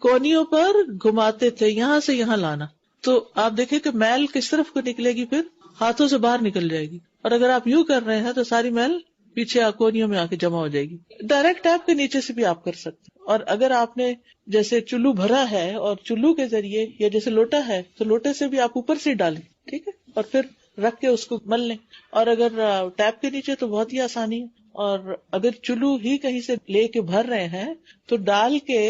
کونیوں پر گھماتے تھے، یہاں سے یہاں لانا. تو آپ دیکھیں کہ میل کس طرف کو نکلے گی، پھر ہاتھوں سے باہر نکل جائے گی. اور اگر آپ یوں کر رہے ہیں تو ساری میل پیچھے کونیوں میں آ کے جمع ہو جائے گی. ڈائریکٹ ٹیپ کے نیچے سے بھی آپ کر سکتے ہیں. اور اگر آپ نے جیسے چلو بھرا ہے اور چلو کے ذریعے یا جیسے لوٹا ہے تو لوٹے سے بھی آپ اوپر سے ڈالیں، ٹھیک ہے، اور پھر رکھ کے اس کو مل لیں. اور اگر ٹیپ کے نیچے تو بہت ہی آسانی ہے. اور اگر چلو ہی کہیں سے لے کے بھر رہے ہیں تو ڈال کے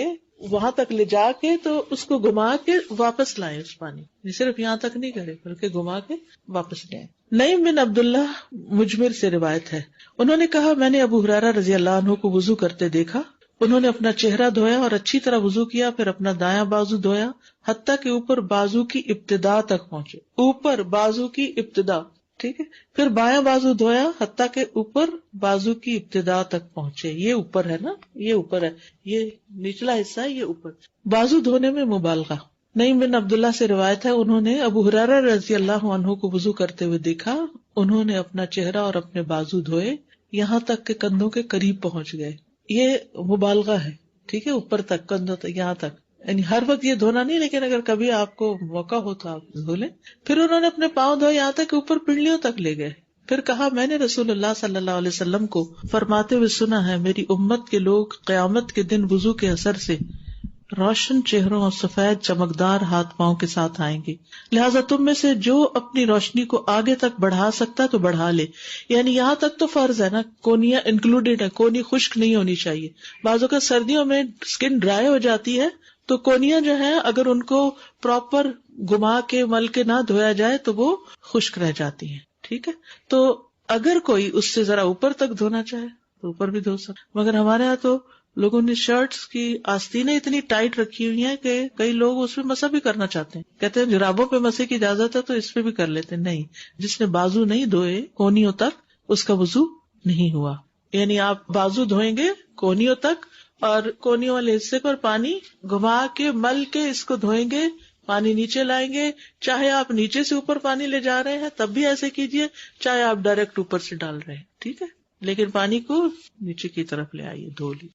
وہاں تک لے جا کے تو اس کو گھما کے واپس لائیں. اس پانی صرف یہاں تک نہیں کرے بلکہ گھما کے واپس لائیں. نعیم بن عبداللہ مجمر سے روایت ہے، انہوں نے کہا میں نے ابو ہریرہ رضی اللہ عنہ کو وضو کرتے دیکھا. انہوں نے اپنا چہرہ دھویا اور اچھی طرح وضو کیا، پھر اپنا دایاں بازو دھویا حتیٰ کہ اوپر بازو کی ابتدا تک پہنچے. اوپر بازو کی ابتدا، ٹھیک ہے. پھر بایاں بازو دھویا حتیٰ کہ اوپر بازو کی ابتدا تک پہنچے. یہ اوپر ہے نا، یہ اوپر ہے، یہ نچلا حصہ ہے، یہ اوپر. بازو دھونے میں مبالغہ. نعیم بن عبداللہ سے روایت ہے انہوں نے ابو ہریرہ رضی اللہ عنہ کو وضو کرتے ہوئے دیکھا. انہوں نے اپنا چہرہ اور اپنے بازو دھوئے یہاں تک کہ کندھوں کے قریب پہنچ گئے. یہ مبالغہ ہے، ٹھیک ہے، اوپر تک، کندھوں تک، یہاں تک. یعنی ہر وقت یہ دھونا نہیں، لیکن اگر کبھی آپ کو موقع ہو تو آپ دھو لیں. پھر انہوں نے اپنے پاؤں دھوئے یہاں تک کہ اوپر پنڈلیوں تک لے گئے. پھر کہا میں نے رسول اللہ صلی اللہ علیہ وسلم کو فرماتے ہوئے سنا ہے میری امت کے لوگ قیامت کے دن وضو کے اثر سے روشن چہروں اور سفید چمکدار ہاتھ پاؤں کے ساتھ آئیں گے. لہٰذا تم میں سے جو اپنی روشنی کو آگے تک بڑھا سکتا تو بڑھا لے. یعنی یہاں تک تو فرض ہے نا، کونیاں انکلوڈیڈ ہے، کونی خشک نہیں ہونی چاہیے. بعضوں کا سردیوں میں اسکن ڈرائی ہو جاتی ہے تو کونیاں جو ہیں اگر ان کو پراپر گھما کے مل کے نہ دھویا جائے تو وہ خشک رہ جاتی ہیں، ٹھیک ہے. تو اگر کوئی اس سے ذرا اوپر تک دھونا چاہے تو اوپر بھی دھو سکتا. مگر ہمارے یہاں تو لوگوں نے شرٹس کی آستینیں اتنی ٹائٹ رکھی ہوئی ہیں کہ کئی لوگ اس پہ مسح بھی کرنا چاہتے ہیں. کہتے ہیں جرابوں پہ مسح کی اجازت ہے تو اس پہ بھی کر لیتے ہیں. نہیں، جس نے بازو نہیں دھوئے کونیوں تک اس کا وضو نہیں ہوا. یعنی آپ بازو دھوئیں گے کونیوں تک اور کونیوں والے حصے پر پانی گھما کے مل کے اس کو دھوئیں گے پانی نیچے لائیں گے، چاہے آپ نیچے سے اوپر پانی لے جا رہے ہیں تب بھی ایسے کیجئے، چاہے آپ ڈائریکٹ اوپر سے ڈال رہے ہیں، ٹھیک ہے، لیکن پانی کو نیچے کی طرف لے آئیے، دھو لی۔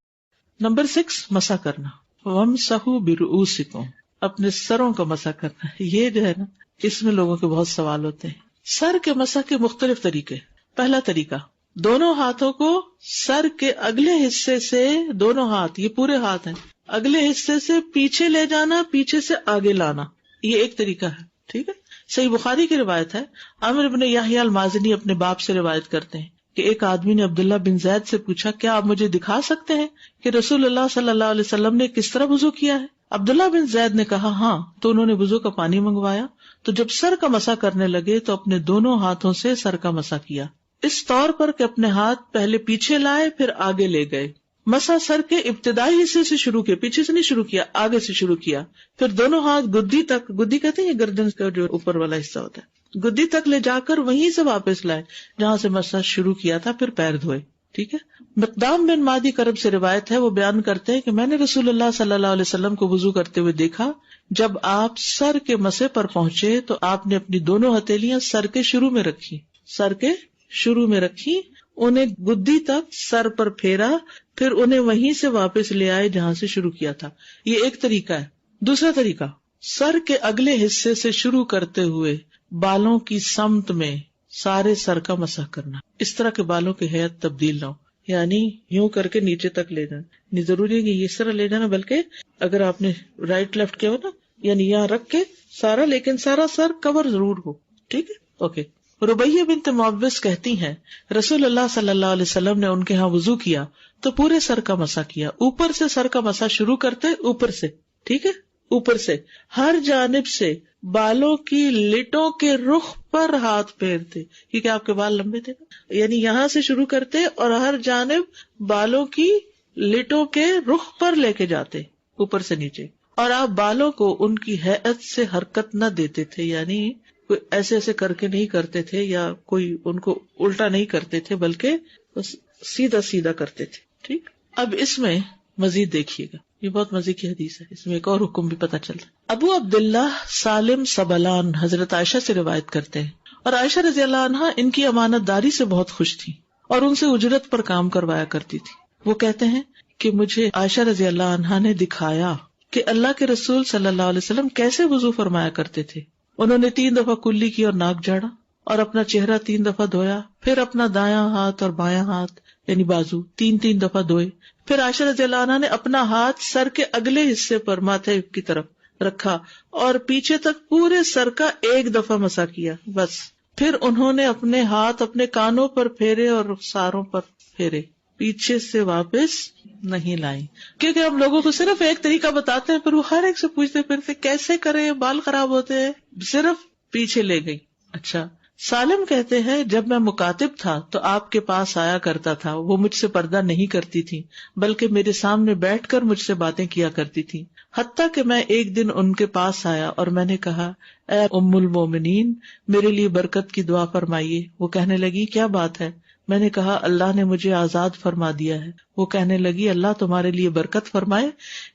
نمبر 6، مسح کرنا، وَامْسَحُوا بِرُؤُوسِكُمْ، اپنے سروں کا مسح کرنا۔ یہ جو ہے نا، اس میں لوگوں کے بہت سوال ہوتے ہیں۔ سر کے مسح کے مختلف طریقے۔ پہلا طریقہ، دونوں ہاتھوں کو سر کے اگلے حصے سے، دونوں ہاتھ، یہ پورے ہاتھ ہیں، اگلے حصے سے پیچھے لے جانا، پیچھے سے آگے لانا، یہ ایک طریقہ ہے، ٹھیک ہے۔ صحیح بخاری کی روایت ہے، عامر بن یحییٰ المازنی اپنے باپ سے روایت کرتے ہیں کہ ایک آدمی نے عبداللہ بن زید سے پوچھا، کیا آپ مجھے دکھا سکتے ہیں کہ رسول اللہ صلی اللہ علیہ وسلم نے کس طرح وضو کیا ہے؟ عبداللہ بن زید نے کہا ہاں، تو انہوں نے وضو کا پانی منگوایا، تو جب سر کا مسح کرنے لگے تو اپنے دونوں ہاتھوں سے سر کا مسح کیا، اس طور پر کہ اپنے ہاتھ پہلے پیچھے لائے پھر آگے لے گئے۔ مسح سر کے ابتدائی حصے سے شروع کیا، پیچھے سے نہیں شروع کیا، آگے سے شروع کیا، پھر دونوں ہاتھ گدی تک، گدی کہتے ہیں گردن کا جو اوپر والا حصہ ہوتا ہے، گدی تک لے جا کر وہیں سے واپس لائے جہاں سے مسح شروع کیا تھا، پھر پیر دھوئے، ٹھیک ہے۔ مقدام بن مادی کرب سے روایت ہے، وہ بیان کرتے ہیں کہ میں نے رسول اللہ صلی اللہ علیہ وسلم کو وضو کرتے ہوئے دیکھا، جب آپ سر کے مسح پر پہنچے تو آپ نے اپنی دونوں ہتھیلیاں سر کے شروع میں رکھی، سر کے شروع میں رکھی، انہیں گدی تک سر پر پھیرا، پھر انہیں وہیں سے واپس لے آئے جہاں سے شروع کیا تھا۔ یہ ایک طریقہ ہے۔ دوسرا طریقہ، سر کے اگلے حصے سے شروع کرتے ہوئے بالوں کی سمت میں سارے سر کا مسح کرنا، اس طرح کے بالوں کی ہیئت تبدیل نہ ہو، یعنی یوں کر کے نیچے تک لے جانا، نہیں ضروری ہے کہ اس طرح لے جانا، بلکہ اگر آپ نے رائٹ لیفٹ کیا ہو نا، یعنی یہاں رکھ کے سارا، لیکن سارا سر کور ضرور ہو، ٹھیک ہے، اوکے۔ ربیہ بنت معوذ کہتی ہیں رسول اللہ صلی اللہ علیہ وسلم نے ان کے ہاں وضو کیا تو پورے سر کا مسح کیا، اوپر سے سر کا مسح شروع کرتے، اوپر سے، ٹھیک ہے، اوپر سے ہر جانب سے بالوں کی لٹوں کے رخ پر ہاتھ پھیرتے، کیونکہ آپ کے بال لمبے تھے، یعنی یہاں سے شروع کرتے اور ہر جانب بالوں کی لٹوں کے رخ پر لے کے جاتے، اوپر سے نیچے، اور آپ بالوں کو ان کی ہیئت سے حرکت نہ دیتے تھے، یعنی کوئی ایسے ایسے کر کے نہیں کرتے تھے یا کوئی ان کو الٹا نہیں کرتے تھے، بلکہ بس سیدھا سیدھا کرتے تھے، ٹھیک۔ اب اس میں مزید دیکھیے گا، یہ بہت مزے کی حدیث ہے، اس میں ایک اور حکم بھی پتہ چلتا ہے۔ ابو عبداللہ سالم سبلان حضرت عائشہ سے روایت کرتے ہیں، اور عائشہ رضی اللہ عنہا ان کی امانت داری سے بہت خوش تھی اور ان سے اجرت پر کام کروایا کرتی تھی۔ وہ کہتے ہیں کہ مجھے عائشہ رضی اللہ عنہا نے دکھایا کہ اللہ کے رسول صلی اللہ علیہ وسلم کیسے وضو فرمایا کرتے تھے۔ انہوں نے 3 دفعہ کلی کی اور ناک جھاڑا اور اپنا چہرہ 3 دفعہ دھویا، پھر اپنا دایاں ہاتھ اور بایاں ہاتھ یعنی بازو 3 دفعہ دھوئے، پھر عائشہ رضی اللہ عنہا نے اپنا ہاتھ سر کے اگلے حصے پر ماتھے کی طرف رکھا اور پیچھے تک پورے سر کا 1 دفعہ مسح کیا، بس۔ پھر انہوں نے اپنے ہاتھ اپنے کانوں پر پھیرے اور رخساروں پر پھیرے، پیچھے سے واپس نہیں لائیں، کیونکہ ہم لوگوں کو صرف ایک طریقہ بتاتے ہیں، پھر وہ ہر ایک سے پوچھتے پھرتے کیسے کریں، بال خراب ہوتے ہیں، صرف پیچھے لے گئی۔ اچھا، سالم کہتے ہیں جب میں مکاتب تھا تو آپ کے پاس آیا کرتا تھا، وہ مجھ سے پردہ نہیں کرتی تھی بلکہ میرے سامنے بیٹھ کر مجھ سے باتیں کیا کرتی تھی، حتیٰ کہ میں ایک دن ان کے پاس آیا اور میں نے کہا اے ام المومنین میرے لیے برکت کی دعا فرمائیے۔ وہ کہنے لگی کیا بات ہے؟ میں نے کہا اللہ نے مجھے آزاد فرما دیا ہے۔ وہ کہنے لگی اللہ تمہارے لیے برکت فرمائے۔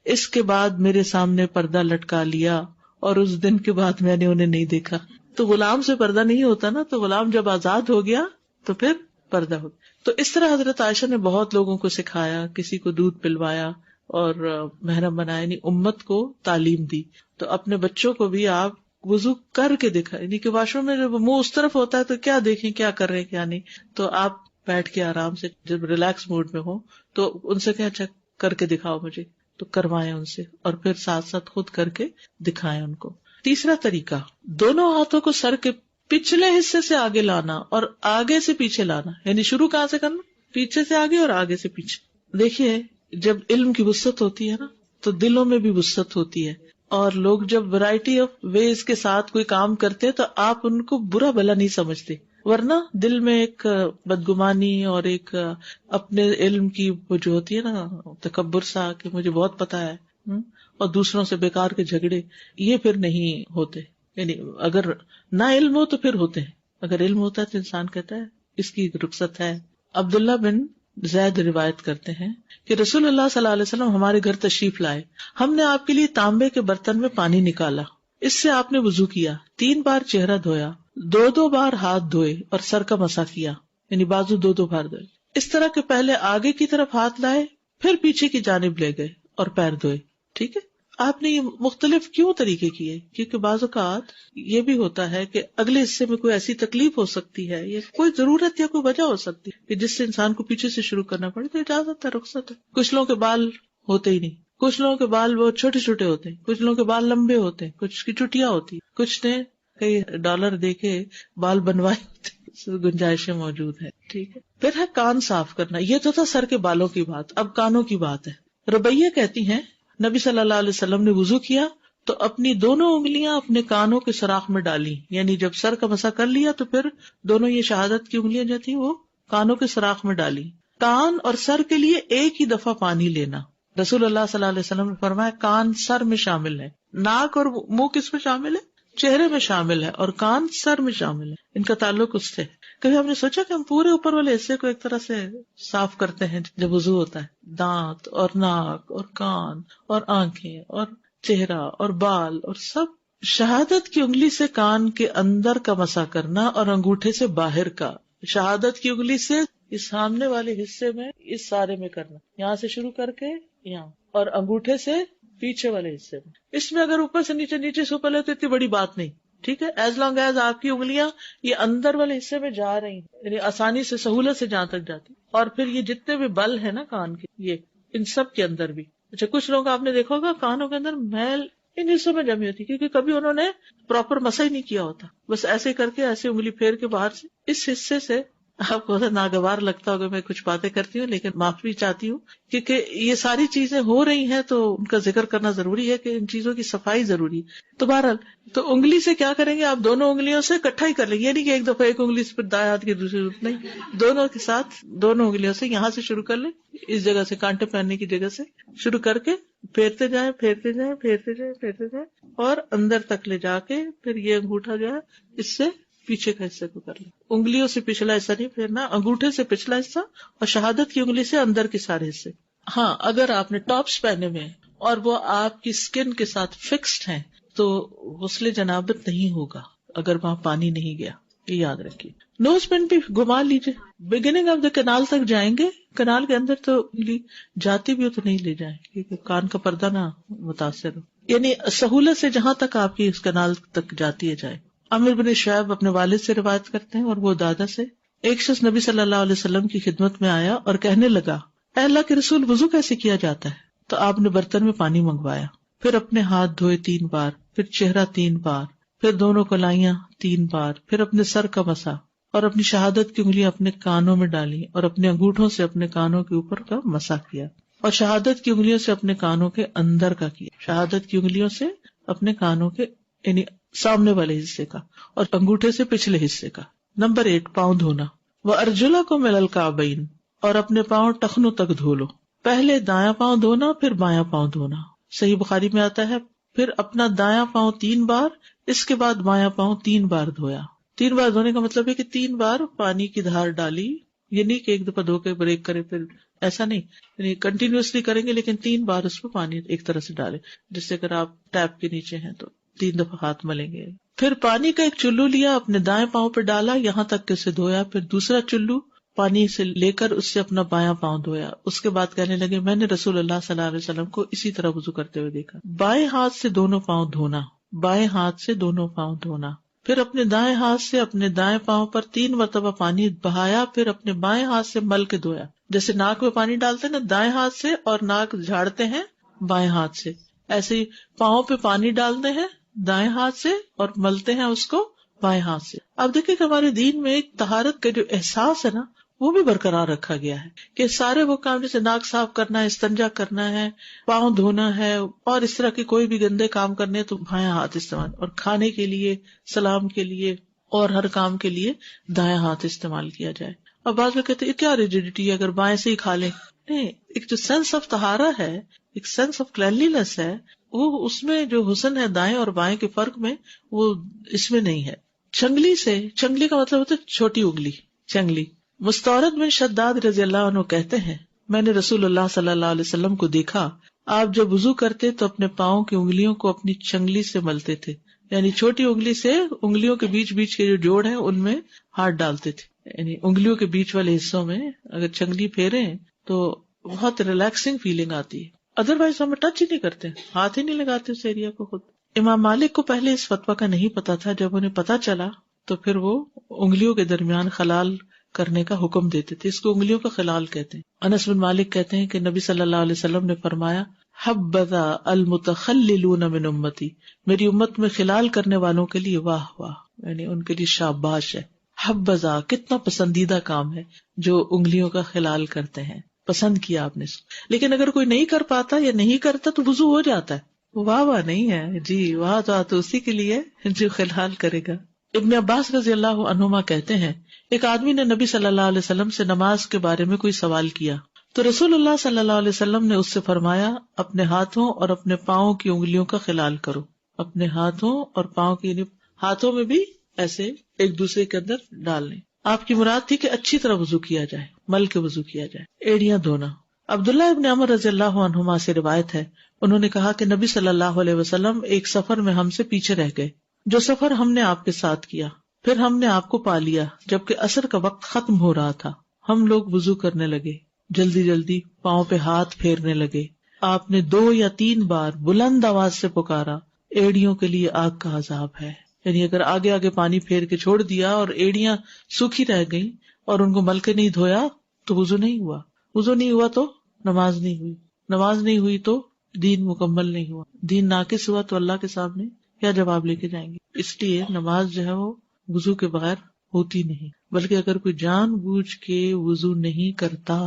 اس کے بعد میرے سامنے پردہ لٹکا لیا اور اس دن کے بعد میں نے انہیں نہیں دیکھا۔ تو غلام سے پردہ نہیں ہوتا نا، تو غلام جب آزاد ہو گیا تو پھر پردہ ہو گیا۔ تو اس طرح حضرت عائشہ نے بہت لوگوں کو سکھایا، کسی کو دودھ پلوایا اور محرم بنایا، یعنی امت کو تعلیم دی۔ تو اپنے بچوں کو بھی آپ وضو کر کے دکھا، یعنی کہ واش روم میں جب منہ اس طرف ہوتا ہے تو کیا دیکھیں کیا کر رہے ہیں کیا نہیں، تو آپ بیٹھ کے آرام سے جب ریلیکس موڈ میں ہو تو ان سے کیا چیک کر کے دکھاؤ مجھے، تو کروائیں ان سے، اور پھر ساتھ ساتھ خود کر کے دکھائیں ان کو۔ تیسرا طریقہ، دونوں ہاتھوں کو سر کے پچھلے حصے سے آگے لانا اور آگے سے پیچھے لانا، یعنی شروع کہاں سے کرنا؟ پیچھے سے آگے اور آگے سے پیچھے۔ دیکھیے جب علم کی وسعت ہوتی ہے نا تو دلوں میں بھی وسعت ہوتی ہے، اور لوگ جب ورائٹی آف ویز کے ساتھ کوئی کام کرتے تو آپ ان کو برا بھلا نہیں سمجھتے، ورنہ دل میں ایک بدگمانی اور ایک اپنے علم کی وہ جو ہوتی ہے نا تکبر سا کہ مجھے بہت پتا ہے، اور دوسروں سے بیکار کے جھگڑے، یہ پھر نہیں ہوتے۔ یعنی اگر نہ علم ہو تو پھر ہوتے ہیں، اگر علم ہوتا ہے تو انسان کہتا ہے اس کی رخصت ہے۔ عبداللہ بن زید روایت کرتے ہیں کہ رسول اللہ صلی اللہ علیہ وسلم ہمارے گھر تشریف لائے، ہم نے آپ کے لیے تانبے کے برتن میں پانی نکالا، اس سے آپ نے وضو کیا، 3 بار چہرہ دھویا، 2 بار ہاتھ دھوئے اور سر کا مسح کیا، یعنی بازو 2 بار دھوئے. اس طرح کہ پہلے آگے کی طرف ہاتھ لائے، پھر پیچھے کی جانب لے گئے اور پیر دھوئے. ٹھیک ہے. آپ نے یہ مختلف کیوں طریقے کیے؟ کیونکہ بعض اوقات یہ بھی ہوتا ہے کہ اگلے حصے میں کوئی ایسی تکلیف ہو سکتی ہے یا کوئی ضرورت یا کوئی وجہ ہو سکتی ہے کہ جس سے انسان کو پیچھے سے شروع کرنا پڑے، تو اجازت ہے، رخصت ہے. کچھ لوگوں کے بال ہوتے ہی نہیں، کچھ لوگوں کے بال بہت چھوٹے چھوٹے ہوتے ہیں، کچھ لوگوں کے بال لمبے ہوتے ہیں، کچھ کی چٹیاں ہوتی، کچھ نے کئی $، دے کے بال بنوائے ہوتے، گنجائشیں موجود ہیں. ٹھیک ہے. پھر ہے کان صاف کرنا. یہ تو تھا سر کے بالوں کی بات، اب کانوں کی بات ہے. ربیہ کہتی ہیں نبی صلی اللہ علیہ وسلم نے وضو کیا تو اپنی دونوں انگلیاں اپنے کانوں کے سوراخ میں ڈالی، یعنی جب سر کا مسح کر لیا تو پھر دونوں یہ شہادت کی انگلیاں جو تھی وہ کانوں کے سوراخ میں ڈالی. کان اور سر کے لیے ایک ہی دفعہ پانی لینا. رسول اللہ صلی اللہ علیہ وسلم نے فرمایا کان سر میں شامل ہے، ناک اور منہ کس میں شامل ہے؟ چہرے میں شامل ہے، اور کان سر میں شامل ہے. ان کا تعلق اس سے. کبھی ہم نے سوچا کہ ہم پورے اوپر والے حصے کو ایک طرح سے صاف کرتے ہیں جب وضو ہوتا ہے، دانت اور ناک اور کان اور آنکھیں اور چہرہ اور بال اور سب. شہادت کی انگلی سے کان کے اندر کا مسح کرنا اور انگوٹھے سے باہر کا. شہادت کی انگلی سے اس سامنے والے حصے میں اس سارے میں کرنا، یہاں سے شروع کر کے یہاں، اور انگوٹھے سے پیچھے والے حصے میں. اس میں اگر اوپر سے نیچے، نیچے سے اوپر لے تو اتنی بڑی بات نہیں. ٹھیک ہے. ایز لانگ ایز آپ کی انگلیاں یہ اندر والے حصے میں جا رہی ہیں، یعنی آسانی سے سہولت سے جہاں تک جاتی. اور پھر یہ جتنے بھی بل ہے نا کان کے، یہ ان سب کے اندر بھی. اچھا، کچھ لوگ آپ نے دیکھا ہوگا کانوں کے اندر میل ان حصوں میں جمی ہوتی کیونکہ کبھی انہوں نے پراپر مسح ہی نہیں کیا ہوتا، بس ایسے کر کے ایسے انگلی پھیر کے باہر سے اس حصے سے. آپ کو ناگوار لگتا ہوگا میں کچھ باتیں کرتی ہوں، لیکن معافی چاہتی ہوں کیونکہ یہ ساری چیزیں ہو رہی ہیں تو ان کا ذکر کرنا ضروری ہے کہ ان چیزوں کی صفائی ضروری ہے. تو بہرحال تو انگلی سے کیا کریں گے آپ؟ دونوں انگلیوں سے اکٹھا ہی کر لیں گے، یہ نہیں کہ ایک دفعہ ایک انگلی سے پھر دائیں ہاتھ کی دوسری، نہیں، دونوں کے ساتھ دونوں انگلیوں سے یہاں سے شروع کر لیں، اس جگہ سے کانٹے پہننے کی جگہ سے شروع کر کے پھیرتے جائیں پھیرتے جائیں پھیرتے جائیں پھیرتے جائیں اور اندر تک لے جا کے پھر یہ انگوٹھا جو ہے اس سے پیچھے کا حصہ کو کر لیں. انگلیوں سے پچھلا حصہ نہیں پھیرنا، انگوٹھے سے پچھلا حصہ اور شہادت کی انگلی سے اندر کے سارے حصے. ہاں، اگر آپ نے ٹاپس پہنے ہوئے اور وہ آپ کی اسکن کے ساتھ فکسڈ ہیں تو غسل جنابت نہیں ہوگا اگر وہاں پانی نہیں گیا، یہ یاد رکھیے. نوز پن بھی گھما لیجیے. بگننگ آف دا کنال تک جائیں گے، کنال کے اندر تو انگلی جاتی بھی ہو تو نہیں لے جائیں کیونکہ کان کا پردہ نہ متاثر ہو، یعنی سہولت سے جہاں تک آپ کی اس کنال تک جاتی ہے جائے. عمر بن شعیب اپنے والد سے روایت کرتے ہیں اور وہ دادا سے، ایک شخص نبی صلی اللہ علیہ وسلم کی خدمت میں آیا اور کہنے لگا، اے اللہ کے رسول، وضو کیسے کیا جاتا ہے؟ تو آپ نے برتن میں پانی منگوایا، پھر اپنے ہاتھ دھوئے 3 بار، پھر چہرہ 3 بار، پھر دونوں کلائیاں 3 بار، پھر اپنے سر کا مسا اور اپنی شہادت کی انگلیاں اپنے کانوں میں ڈالی اور اپنے انگوٹھوں سے اپنے کانوں کے اوپر کا مسا کیا اور شہادت کی انگلیوں سے اپنے کانوں کے اندر کا کیا. شہادت کی انگلیوں سے اپنے کانوں کے یعنی سامنے والے حصے کا اور انگوٹھے سے پچھلے حصے کا. نمبر 8، پاؤں دھونا. وَأَرْجُلَكُمْ إِلَى الْكَعْبَيْنِ، اور اپنے پاؤں ٹخنوں تک دھو لو. پہلے دایاں پاؤں دھونا، پھر بایاں پاؤں دھونا. صحیح بخاری میں آتا ہے پھر اپنا دایاں پاؤں 3 بار، اس کے بعد بایاں پاؤں 3 بار دھویا. 3 بار دھونے کا مطلب ہے کہ 3 بار پانی کی دھار ڈالی، یہ نہیں کہ ایک دفعہ دھو کے بریک کرے، پھر ایسا نہیں، یعنی کنٹینیوسلی کریں گے لیکن 3 بار اس میں پانی ایک طرح سے ڈالے. جس سے اگر آپ ٹیپ کے نیچے ہیں تو 3 دفعہ ہاتھ ملیں گے. پھر پانی کا ایک چلو لیا، اپنے دائیں پاؤں پہ ڈالا یہاں تک کہ اسے دھویا. پھر دوسرا چلو پانی سے لے کر اس سے اپنا بایاں پاؤں دھویا. اس کے بعد کہنے لگے، میں نے رسول اللہ صلی اللہ علیہ وسلم کو اسی طرح وضو کرتے ہوئے دیکھا. بائیں ہاتھ سے دونوں پاؤں دھونا، بائیں ہاتھ سے دونوں پاؤں دھونا. پھر اپنے دائیں ہاتھ سے اپنے دائیں پاؤں پر 3 مرتبہ پانی بہایا. پھر اپنے بائیں ہاتھ سے مل کے دھویا. جیسے ناک میں پانی ڈالتے ہیں نا دائیں ہاتھ سے اور ناک جھاڑتے ہیں بائیں ہاتھ سے، ایسے ہی پاؤں پہ پانی ڈالتے ہیں دائیں ہاتھ سے اور ملتے ہیں اس کو بائیں ہاتھ سے. اب دیکھیں کہ ہمارے دین میں ایک طہارت کا جو احساس ہے نا وہ بھی برقرار رکھا گیا ہے کہ سارے وہ کام جیسے ناک صاف کرنا ہے، استنجا کرنا ہے، پاؤں دھونا ہے اور اس طرح کے کوئی بھی گندے کام کرنے تو بائیں ہاتھ استعمال، اور کھانے کے لیے، سلام کے لیے اور ہر کام کے لیے دائیں ہاتھ استعمال کیا جائے. اور بعض لوگ کہتے ہیں کیا ریجیڈیٹی ہے اگر بائیں سے ہی کھا لیں. نہیں، ایک جو سینس آف طہارہ ہے، ایک سینس آف کلینلینس ہے، وہ اس میں جو حسن ہے دائیں اور بائیں کے فرق میں وہ اس میں نہیں ہے. چنگلی سے، چنگلی کا مطلب ہوتا ہے چھوٹی انگلی، چنگلی. مستورد بن شداد رضی اللہ عنہ کہتے ہیں، میں نے رسول اللہ صلی اللہ علیہ وسلم کو دیکھا، آپ جب وضو کرتے تو اپنے پاؤں کی انگلیوں کو اپنی چنگلی سے ملتے تھے یعنی چھوٹی انگلی سے انگلیوں کے بیچ کے جو جوڑ ہیں ان میں ہاتھ ڈالتے تھے، یعنی انگلیوں کے بیچ والے حصوں میں اگر چنگلی پھیرے تو بہت ریلیکسنگ فیلنگ آتی ہے. ادروائز ہم ٹچ ہی نہیں کرتے، ہاتھ ہی نہیں لگاتے اس ایریا کو خود. امام مالک کو پہلے اس فتویٰ کا نہیں پتا تھا، جب انہیں پتا چلا تو پھر وہ انگلیوں کے درمیان خلال کرنے کا حکم دیتے تھے. اس کو انگلیوں کا خلال کہتے ہیں. انس بن مالک کہتے ہیں کہ نبی صلی اللہ علیہ وسلم نے فرمایا حبذا المتخللون من امتی، میری امت میں خلال کرنے والوں کے لیے واہ واہ، یعنی ان کے لیے شاباش ہے. حبذا کتنا پسندیدہ کام ہے جو انگلیوں کا خلال کرتے ہیں، پسند کیا آپ نے. لیکن اگر کوئی نہیں کر پاتا یا نہیں کرتا تو وضو ہو جاتا ہے. واہ واہ نہیں ہے جی، واہ تو اسی کے لیے جو خلال کرے گا. ابن عباس رضی اللہ عنہما کہتے ہیں ایک آدمی نے نبی صلی اللہ علیہ وسلم سے نماز کے بارے میں کوئی سوال کیا تو رسول اللہ صلی اللہ علیہ وسلم نے اس سے فرمایا اپنے ہاتھوں اور اپنے پاؤں کی انگلیوں کا خلال کرو. اپنے ہاتھوں اور پاؤں کی، ہاتھوں میں بھی ایسے ایک دوسرے کے اندر ڈال لیں. آپ کی مراد تھی کہ اچھی طرح وضو کیا جائے، مل کے وضو کیا جائے. ایڑیاں دھونا. عبداللہ ابن عمر رضی اللہ عنہما سے روایت ہے، انہوں نے کہا کہ نبی صلی اللہ علیہ وسلم ایک سفر میں ہم سے پیچھے رہ گئے، جو سفر ہم نے آپ کے ساتھ کیا. پھر ہم نے آپ کو پا لیا جبکہ عصر کا وقت ختم ہو رہا تھا. ہم لوگ وضو کرنے لگے، جلدی جلدی پاؤں پہ ہاتھ پھیرنے لگے. آپ نے 2 یا 3 بار بلند آواز سے پکارا ایڑیوں کے لیے آگ کا عذاب ہے. یعنی اگر آگے آگے پانی پھیر کے چھوڑ دیا اور ایڑیاں سوکھی رہ گئیں اور ان کو مل کے نہیں دھویا تو وضو نہیں ہوا. وضو نہیں ہوا تو نماز نہیں ہوئی. نماز نہیں ہوئی تو دین مکمل نہیں ہوا. دین ناقص ہوا تو اللہ کے سامنے کیا جواب لے کے جائیں گے. اس لیے نماز جو ہے وہ وضو کے بغیر ہوتی نہیں. بلکہ اگر کوئی جان بوجھ کے وضو نہیں کرتا،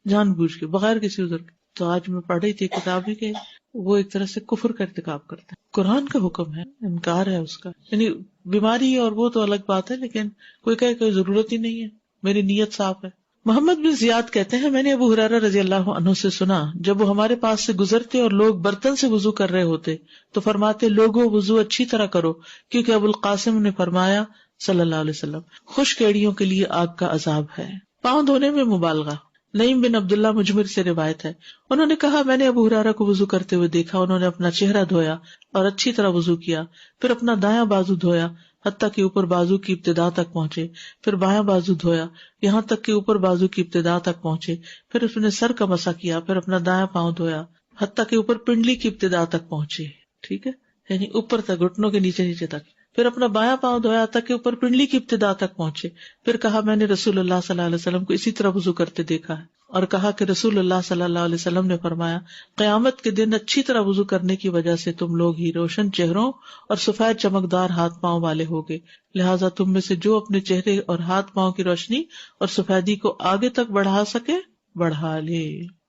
جان بوجھ کے بغیر کسی عذر کے، تو آج میں پڑھ رہی تھی کتاب کہ وہ ایک طرح سے کفر کا ارتکاب کرتا ہے. قرآن کا حکم ہے، انکار ہے اس کا. یعنی بیماری اور وہ تو الگ بات ہے، لیکن کوئی کہے کوئی ضرورت ہی نہیں ہے، میری نیت صاف ہے. محمد بن زیاد کہتے ہیں میں نے ابو ہریرہ رضی اللہ عنہ سے سنا جب وہ ہمارے پاس سے گزرتے اور لوگ برتن سے وضو کر رہے ہوتے تو فرماتے لوگوں وضو اچھی طرح کرو، کیونکہ ابو القاسم نے فرمایا صلی اللہ علیہ وسلم خشک ایڑیوں کے لیے آگ کا عذاب ہے. پاؤں دھونے میں مبالغہ. نعیم بن عبداللہ مجمر سے روایت ہے، انہوں نے کہا میں نے ابو ہریرہ کو وضو کرتے ہوئے دیکھا. انہوں نے اپنا چہرہ دھویا اور اچھی طرح وضو کیا، پھر اپنا دایاں بازو دھویا حتیٰ کہ اوپر بازو کی ابتدا تک پہنچے، پھر بایاں بازو دھویا یہاں تک کہ اوپر بازو کی ابتدا تک پہنچے، پھر اس نے سر کا مسح کیا، پھر اپنا دایاں پاؤں دھویا حتیٰ کہ اوپر پنڈلی کی ابتدا تک پہنچے. ٹھیک ہے، یعنی اوپر تک، گھٹنوں کے نیچے نیچے تک. پھر اپنا بایاں پاؤں دھویا تک کہ اوپر پنڈلی کی ابتدا تک پہنچے. پھر کہا میں نے رسول اللہ صلی اللہ علیہ وسلم کو اسی طرح وضو کرتے دیکھا ہے، اور کہا کہ رسول اللہ صلی اللہ علیہ وسلم نے فرمایا قیامت کے دن اچھی طرح وضو کرنے کی وجہ سے تم لوگ ہی روشن چہروں اور سفید چمکدار ہاتھ پاؤں والے ہوگے، لہٰذا تم میں سے جو اپنے چہرے اور ہاتھ پاؤں کی روشنی اور سفیدی کو آگے تک بڑھا سکے بڑھا لے.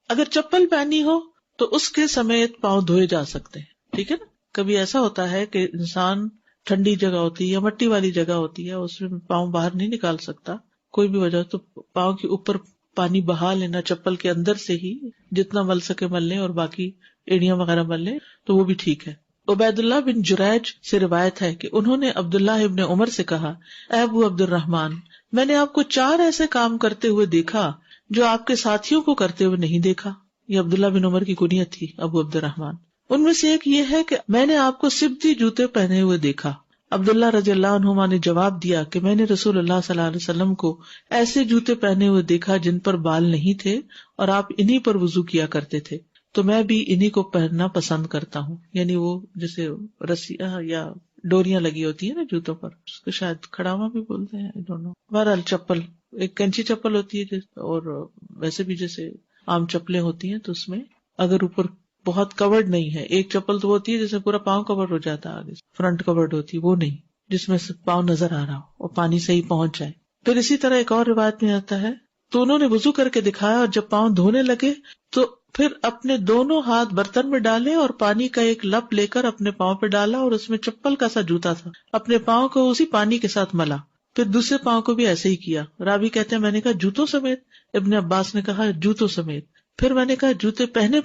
اگر چپل پہنی ہو تو اس کے سمیت پاؤں دھوئے جا سکتے ہیں. ٹھیک ہے نا. کبھی ایسا ہوتا ہے کہ انسان ٹھنڈی جگہ ہوتی ہے یا مٹی والی جگہ ہوتی ہے، اس میں پاؤں باہر نہیں نکال سکتا کوئی بھی وجہ، تو پاؤں کے اوپر پانی بہا لینا چپل کے اندر سے ہی، جتنا مل سکے مل لیں اور باقی ایڑیاں وغیرہ مل لیں تو وہ بھی ٹھیک ہے. عبید اللہ بن جریج سے روایت ہے کہ انہوں نے عبداللہ ابن عمر سے کہا اے ابو عبد الرحمن، میں نے آپ کو 4 ایسے کام کرتے ہوئے دیکھا جو آپ کے ساتھیوں کو کرتے ہوئے نہیں دیکھا. یہ عبداللہ بن عمر کی کنیت تھی ابو عبد الرحمن. ان میں سے ایک یہ ہے کہ میں نے آپ کو سبتی جوتے پہنے ہوئے دیکھا. عبداللہ رضی اللہ عنہما نے جواب دیا کہ میں نے رسول اللہ صلی اللہ علیہ وسلم کو ایسے جوتے پہنے ہوئے دیکھا جن پر بال نہیں تھے اور آپ انہی پر وضو کیا کرتے تھے، تو میں بھی انہی کو پہننا پسند کرتا ہوں. یعنی وہ جیسے رسیاں یا ڈوریاں لگی ہوتی ہیں نا جوتوں پر، اس کو شاید کھڑاوا بھی بولتے ہیں، بہرحال چپل، ایک کینچی چپل ہوتی ہے اور ویسے بھی جیسے عام چپلیں ہوتی ہیں تو اس میں اگر اوپر بہت کورڈ نہیں ہے، ایک چپل تو ہوتی ہے جیسے پورا پاؤں کورڈ ہو جاتا ہے، آگے فرنٹ کورڈ ہوتی ہے، وہ نہیں جس میں پاؤں نظر آ رہا ہو اور پانی صحیح پہنچ جائے. پھر اسی طرح ایک اور روایت میں آتا ہے تو انہوں نے وضو کر کے دکھایا اور جب پاؤں دھونے لگے تو پھر اپنے دونوں ہاتھ برتن میں ڈالے اور پانی کا ایک لپ لے کر اپنے پاؤں پہ ڈالا اور اس میں چپل کا سا جوتا تھا، اپنے پاؤں کو اسی پانی کے ساتھ ملا. پھر دوسرے پاؤں کو بھی ایسے ہی کیا. راوی کہتے ہیں میں نے کہا جوتوں سمیت؟ ابن عباس نے کہا جوتوں سمیت. پھر میں نے کہا جوتے پہنے؟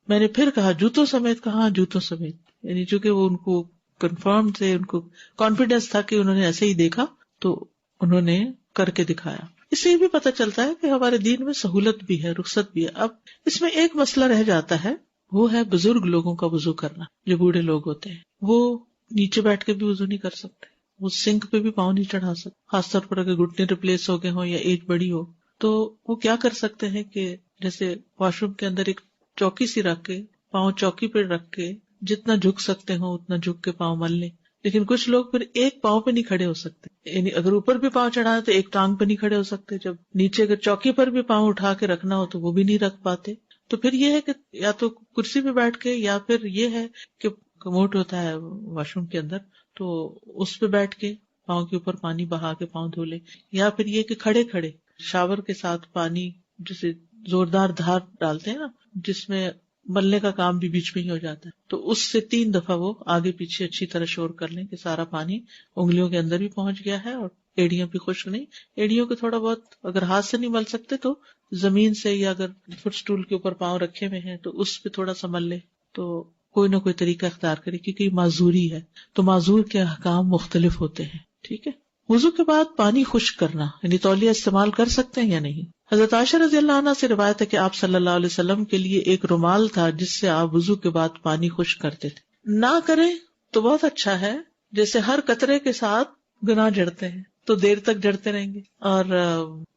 میں نے پھر کہا جوتوں سمیت؟ کہا جوتوں سمیت. یعنی چونکہ وہ ان کو کنفرم تھے، ان کو کانفیڈینس تھا کہ انہوں نے ایسے ہی دیکھا تو انہوں نے کر کے دکھایا. اس سے یہ بھی پتہ چلتا ہے کہ ہمارے دین میں سہولت بھی ہے، رخصت بھی ہے. اب اس میں ایک مسئلہ رہ جاتا ہے، وہ ہے بزرگ لوگوں کا وضو کرنا. جو بوڑھے لوگ ہوتے ہیں وہ نیچے بیٹھ کے بھی وضو نہیں کر سکتے، وہ سنک پہ بھی پاؤں نہیں چڑھا سکتے، خاص طور پر اگر گھٹنے ریپلیس ہو گئے ہوں یا ایج بڑی ہو. تو وہ کیا کر سکتے ہیں کہ جیسے واش روم کے اندر ایک چوکی سی رکھ کے پاؤں چوکی پہ رکھ کے جتنا جھک سکتے ہوں اتنا جھک کے پاؤں مل لیں. لیکن کچھ لوگ پھر ایک پاؤں پہ نہیں کھڑے ہو سکتے، یعنی اگر اوپر بھی پاؤں چڑھائے تو ایک ٹانگ پہ نہیں کھڑے ہو سکتے، جب نیچے اگر چوکی پر بھی پاؤں اٹھا کے رکھنا ہو تو وہ بھی نہیں رکھ پاتے. تو پھر یہ ہے کہ یا تو کرسی پہ بیٹھ کے، یا پھر یہ ہے کہ کموڈ ہوتا ہے واش روم کے اندر تو اس پہ بیٹھ کے پاؤں کے اوپر پانی بہا کے پاؤں دھو لے، یا پھر یہ کہ کھڑے کھڑے شاور کے ساتھ پانی جسے زوردار دھار ڈالتے ہیں نا، جس میں ملنے کا کام بھی بیچ میں ہی ہو جاتا ہے، تو اس سے 3 دفعہ وہ آگے پیچھے اچھی طرح شور کر لیں کہ سارا پانی انگلیوں کے اندر بھی پہنچ گیا ہے اور ایڑیاں بھی خشک نہیں. ایڑیوں کو تھوڑا بہت اگر ہاتھ سے نہیں مل سکتے تو زمین سے، یا اگر فٹ سٹول کے اوپر پاؤں رکھے ہوئے ہیں تو اس پہ تھوڑا سا مل لے. تو کوئی نہ کوئی طریقہ اختیار کرے، کیونکہ یہ معذوری ہے تو معذور کے احکام مختلف ہوتے ہیں. ٹھیک ہے. وضو کے بعد پانی خشک کرنا یعنی تولیہ استعمال کر سکتے ہیں یا نہیں. حضرت عائشہ رضی اللہ عنہ سے روایت ہے کہ آپ صلی اللہ علیہ وسلم کے لیے ایک رومال تھا جس سے آپ وضو کے بعد پانی خشک کرتے تھے. نہ کریں تو بہت اچھا ہے، جیسے ہر قطرے کے ساتھ گناہ جڑتے ہیں تو دیر تک جڑتے رہیں گے. اور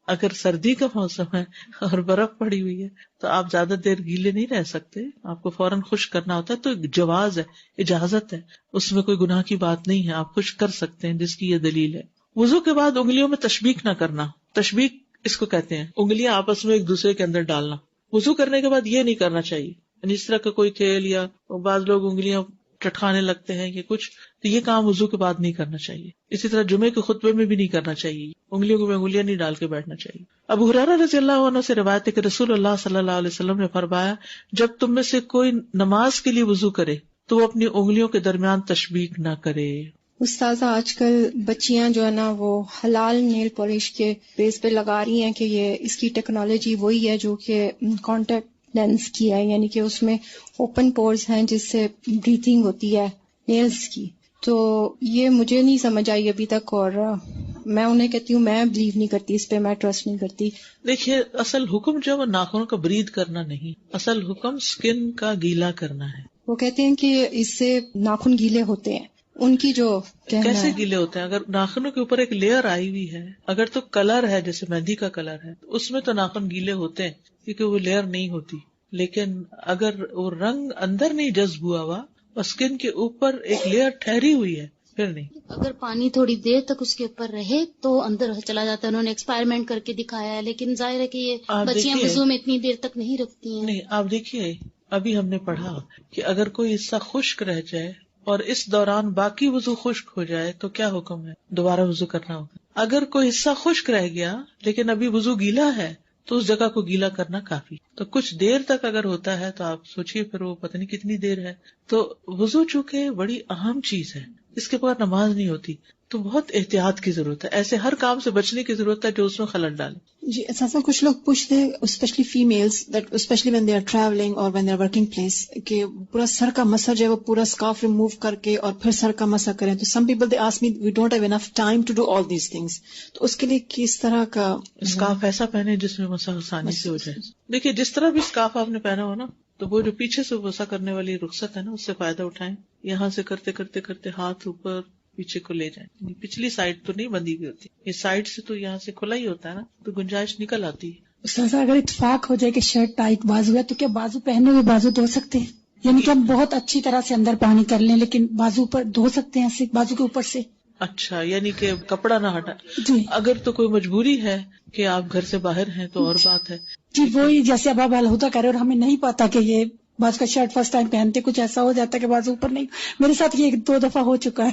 اگر سردی کا موسم ہے اور برف پڑی ہوئی ہے تو آپ زیادہ دیر گیلے نہیں رہ سکتے، آپ کو فوراً خشک کرنا ہوتا ہے. تو جواز ہے، اجازت ہے، اس میں کوئی گناہ کی بات نہیں ہے، آپ خشک کر سکتے ہیں، جس کی یہ دلیل ہے. وضو کے بعد انگلیوں میں تشبیک نہ کرنا. تشبیک اس کو کہتے ہیں انگلیاں آپس میں ایک دوسرے کے اندر ڈالنا. وضو کرنے کے بعد یہ نہیں کرنا چاہیے. اس طرح کا کوئی کھیل، یا بعض لوگ انگلیاں چٹکانے لگتے ہیں یا کچھ، تو یہ کام وضو کے بعد نہیں کرنا چاہیے. اسی طرح جمعے کے خطبے میں بھی نہیں کرنا چاہیے، انگلیوں میں انگلیاں نہیں ڈال کے بیٹھنا چاہیے. ابو ہریرہ رضی اللہ عنہ سے روایت ہے کہ رسول اللہ صلی اللہ علیہ وسلم نے فرمایا، جب تم میں سے کوئی نماز کے لیے وضو کرے تو وہ اپنی انگلیوں کے درمیان تشبیک نہ کرے.
استاذہ آج کل بچیاں جو ہے نا وہ حلال نیل پالش کے بیس پہ لگا رہی ہیں کہ یہ اس کی ٹیکنالوجی وہی ہے جو کہ کانٹیکٹ لینس کی ہے، یعنی کہ اس میں اوپن پورز ہیں جس سے بریتھنگ ہوتی ہے نیلز کی. تو یہ مجھے نہیں سمجھ آئی ابھی تک، اور میں انہیں کہتی ہوں میں بلیو نہیں کرتی اس پہ، میں ٹرسٹ نہیں کرتی.
دیکھیے اصل حکم جو ہے ناخنوں کا برید کرنا نہیں، اصل حکم سکن کا گیلا کرنا ہے.
وہ کہتے ہیں کہ اس سے ناخن گیلے ہوتے ہیں. ان کی جو
کیسے گیلے ہوتے ہیں؟ اگر ناخنوں کے اوپر ایک لیئر آئی ہوئی ہے، اگر تو کلر ہے جیسے مہندی کا کلر ہے، اس میں تو ناخن گیلے ہوتے ہیں کیونکہ وہ لیئر نہیں ہوتی. لیکن اگر وہ رنگ اندر نہیں جذب ہوا ہوا اور اسکن کے اوپر ایک لیئر ٹھہری ہوئی ہے پھر نہیں.
اگر پانی تھوڑی دیر تک اس کے اوپر رہے تو اندر چلا جاتا ہے. انہوں نے ایکسپائرمنٹ کر کے دکھایا ہے، لیکن ظاہر ہے کہ یہ بچیاں وضو میں اتنی دیر تک نہیں رکھتی ہیں.
نہیں، آپ دیکھیے ابھی ہم نے پڑھا کہ اگر کوئی حصہ خشک رہ جائے اور اس دوران باقی وضو خشک ہو جائے تو کیا حکم ہے؟ دوبارہ وضو کرنا ہوگا. اگر کوئی حصہ خشک رہ گیا لیکن ابھی وضو گیلا ہے تو اس جگہ کو گیلا کرنا کافی. تو کچھ دیر تک اگر ہوتا ہے تو آپ سوچیے پھر وہ پتہ نہیں کتنی دیر ہے. تو وضو چونکہ بڑی اہم چیز ہے، اس کے بعد نماز نہیں ہوتی، تو بہت احتیاط کی ضرورت ہے. ایسے ہر کام سے بچنے کی ضرورت ہے جو اس میں خلل ڈالے.
جی اساسا کچھ لوگ پوچھتے ہیں especially families that especially when they are travelling اور when they are working place کہ پورا سر کا مسا جو ہے وہ پورا اسکارف ریموو کر کے اور پھر سر کا مسا کریں. تو some people they ask me we don't have enough time to do all these things. تو اس کے لیے کس طرح کا
اسکارف ایسا پہنے جس میں مسا آسانی سے ہو جائے. دیکھیے جس طرح بھی اسکارف آپ نے پہنا ہو نا، تو وہ جو پیچھے سے مسا کرنے والی رخصت ہے نا اس سے فائدہ اٹھائیں. یہاں سے کرتے کرتے کرتے ہاتھ اوپر پیچھے کو لے جائیں. پچھلی سائڈ تو نہیں بندی ہوئی ہوتی، یہ سائڈ سے تو یہاں سے کھلا ہی ہوتا ہے نا، تو گنجائش نکل آتی ہے.
استاذہ اگر اتفاق ہو جائے کہ شرٹ ٹائٹ بازو ہے تو کیا بازو پہنے ہوئے بازو دھو سکتے ہیں؟ یعنی کہ ہم بہت اچھی طرح سے اندر پانی کر لیں لیکن بازو پر دھو سکتے ہیں ایسے بازو کے اوپر سے؟
اچھا، یعنی کہ کپڑا نہ ہٹا.
جی
اگر تو کوئی مجبوری ہے کہ آپ گھر سے باہر ہیں تو اور بات ہے.
جی وہی جیسے اب آپ الہدا کہہ رہے اور ہمیں نہیں پتا کہ یہ بعض کا شرٹ فرسٹ ٹائم پہنتے کچھ ایسا ہو جاتا ہے کہ بازو اوپر نہیں. میرے ساتھ یہ 2 دفعہ ہو چکا ہے،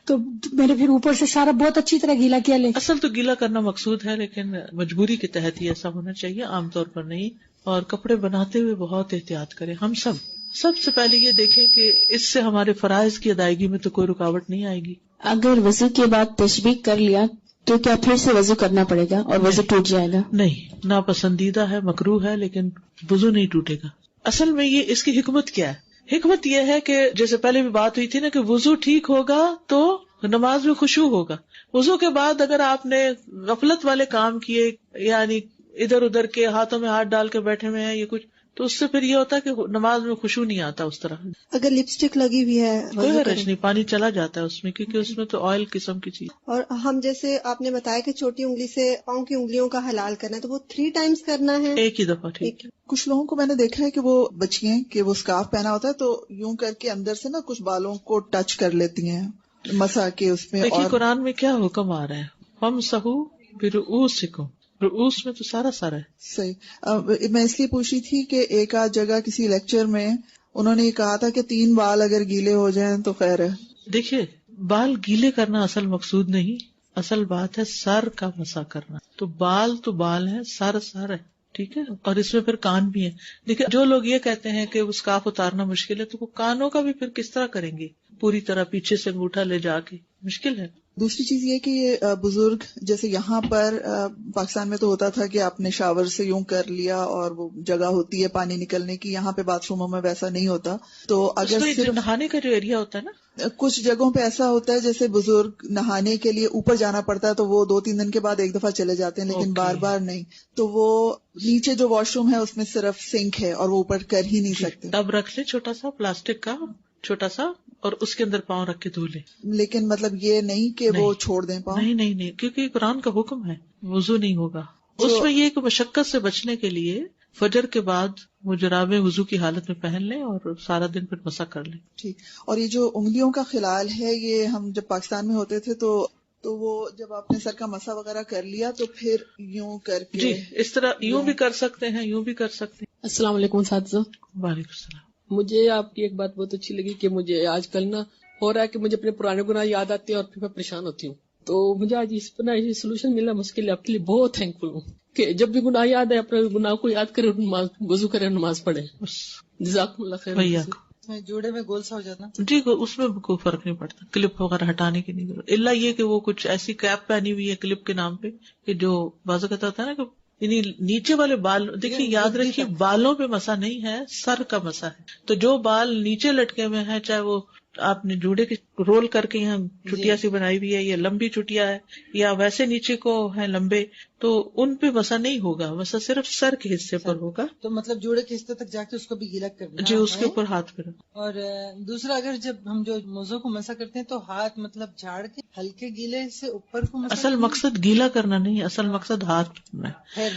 تو میں نے پھر اوپر سے سارا بہت اچھی طرح گیلا کیا.
اصل تو گیلا کرنا مقصود ہے لیکن مجبوری کے تحت ہی ایسا ہونا چاہیے، عام طور پر نہیں. اور کپڑے بناتے ہوئے بہت احتیاط کریں. ہم سب سے پہلے یہ دیکھیں کہ اس سے ہمارے فرائض کی ادائیگی میں تو کوئی رکاوٹ نہیں آئے گی.
اگر وضو کے بعد تشبیک کر لیا تو کیا پھر سے وضو کرنا پڑے گا اور وضو ٹوٹ جائے گا؟
نہیں، ناپسندیدہ ہے، مکروہ ہے، لیکن وضو نہیں ٹوٹے گا. اصل میں یہ اس کی حکمت کیا ہے؟ حکمت یہ ہے کہ جیسے پہلے بھی بات ہوئی تھی نا کہ وضو ٹھیک ہوگا تو نماز میں خشوع ہوگا. وضو کے بعد اگر آپ نے غفلت والے کام کیے، یعنی ادھر ادھر کے ہاتھوں میں ہاتھ ڈال کے بیٹھے ہوئے ہیں یا کچھ، تو اس سے پھر یہ ہوتا ہے کہ نماز میں خشوع نہیں آتا اس طرح.
اگر لپسٹک لگی ہوئی ہے
کوئی حرج نہیں, پانی چلا جاتا ہے اس میں, کیونکہ اس میں تو آئل قسم کی چیز.
اور ہم جیسے آپ نے بتایا کہ چھوٹی انگلی سے پاؤں کی انگلیوں کا حلال کرنا ہے, تو وہ 3 times کرنا ہے
ایک ہی دفعہ. ٹھیک.
کچھ لوگوں کو میں نے دیکھا ہے کہ وہ بچیاں کہ وہ اسکارف پہنا ہوتا ہے تو یوں کر کے اندر سے نا کچھ بالوں کو ٹچ کر لیتی ہیں مسا کے اس میں.
دیکھیے قرآن میں کیا حکم آ رہا ہے, فامسحوا برؤوسکم, رؤوس میں تو سارا ہے.
صحیح. میں اس لیے پوچھی تھی کہ ایک آدھ جگہ کسی لیکچر میں انہوں نے یہ کہا تھا کہ 3 بال اگر گیلے ہو جائیں تو خیر ہے.
دیکھیے بال گیلے کرنا اصل مقصود نہیں, اصل بات ہے سر کا مسا کرنا. تو بال ہے, سر ہے. ٹھیک ہے. اور اس میں پھر کان بھی ہیں. دیکھیے جو لوگ یہ کہتے ہیں کہ اسکارف اتارنا مشکل ہے, تو وہ کانوں کا بھی پھر کس طرح کریں گے, پوری طرح پیچھے سے انگوٹھا لے جا کے, مشکل ہے.
دوسری چیز یہ کہ یہ بزرگ جیسے یہاں پر پاکستان میں تو ہوتا تھا کہ آپ نے شاور سے یوں کر لیا اور وہ جگہ ہوتی ہے پانی نکلنے کی, یہاں پہ باتھ روموں میں ویسا نہیں ہوتا. تو اگر صرف
نہانے کا جو ایریا ہوتا ہے نا,
کچھ جگہوں پہ ایسا ہوتا ہے جیسے بزرگ نہانے کے لیے اوپر جانا پڑتا ہے تو وہ 2-3 دن کے بعد ایک دفعہ چلے جاتے ہیں, لیکن بار بار نہیں. تو وہ نیچے جو واش روم ہے اس میں صرف سنک ہے اور وہ اوپر کر ہی نہیں سکتے.
ٹب رکھ لے چھوٹا سا, پلاسٹک کا چھوٹا سا, اور اس کے اندر پاؤں رکھ کے دھو لیں.
لیکن مطلب یہ نہیں کہ وہ چھوڑ دیں پاؤں.
نہیں, کیونکہ قرآن کا حکم ہے, وضو نہیں ہوگا. اس میں یہ کہ مشقت سے بچنے کے لیے فجر کے بعد وہ جرابیں وضو کی حالت میں پہن لیں اور سارا دن پھر مسا کر لیں.
ٹھیک. اور یہ جو انگلیوں کا خلال ہے, یہ ہم جب پاکستان میں ہوتے تھے تو وہ جب آپ نے سر کا مسا وغیرہ کر لیا تو پھر یوں کر کے,
جی اس طرح یوں بھی کر سکتے ہیں, یوں بھی کر سکتے ہیں.
السلام علیکم اساتذہ.
وعلیکم السلام.
مجھے آپ کی ایک بات بہت اچھی لگی کہ مجھے آج کل نا ہو رہا ہے کہ مجھے اپنے پرانے گناہ یاد آتے ہیں اور پھر میں پریشان ہوتی ہوں. تو مجھے آج اس پر یہ سولوشن ملنا مشکل ہے. آپ کے لیے بہت تھینک فل ہوں کہ جب بھی گناہ یاد ہے اپنے گناہ کو یاد کرے, وضو کرے, نماز پڑھے. جزاکم اللہ خیر.
جوڑے میں گول سا ہو جاتا,
جی اس میں کوئی فرق نہیں پڑتا, کلپ وغیرہ ہٹانے کی نہیں ضرورت, الا یہ کہ وہ کچھ ایسی کیپ پہنی ہوئی ہے کلپ کے نام پہ کہ جو بازو کہتا ہوتا ہے نا کہ یعنی نیچے والے بال. دیکھیے یاد رکھیے بالوں پہ مسا نہیں ہے, سر کا مسا ہے. تو جو بال نیچے لٹکے ہوئے ہیں, چاہے وہ آپ نے جوڑے کے رول کر کے یہاں چٹیا سی بنائی ہوئی ہے, یا لمبی چٹیا ہے, یا ویسے نیچے کو ہے لمبے, تو ان پہ مسا نہیں ہوگا, مسا صرف سر کے حصے پر ہوگا.
تو مطلب جوڑے کے حصے تک جا کے اس کو بھی گیلا کرنا.
جی اس کے اوپر ہاتھ پھر.
اور دوسرا اگر جب ہم جو موضوع کو مسا کرتے ہیں تو ہاتھ مطلب جھاڑ کے ہلکے گیلے سے اوپر کو مسا.
اصل مقصد گیلا کرنا نہیں, اصل مقصد ہاتھ پھیرنا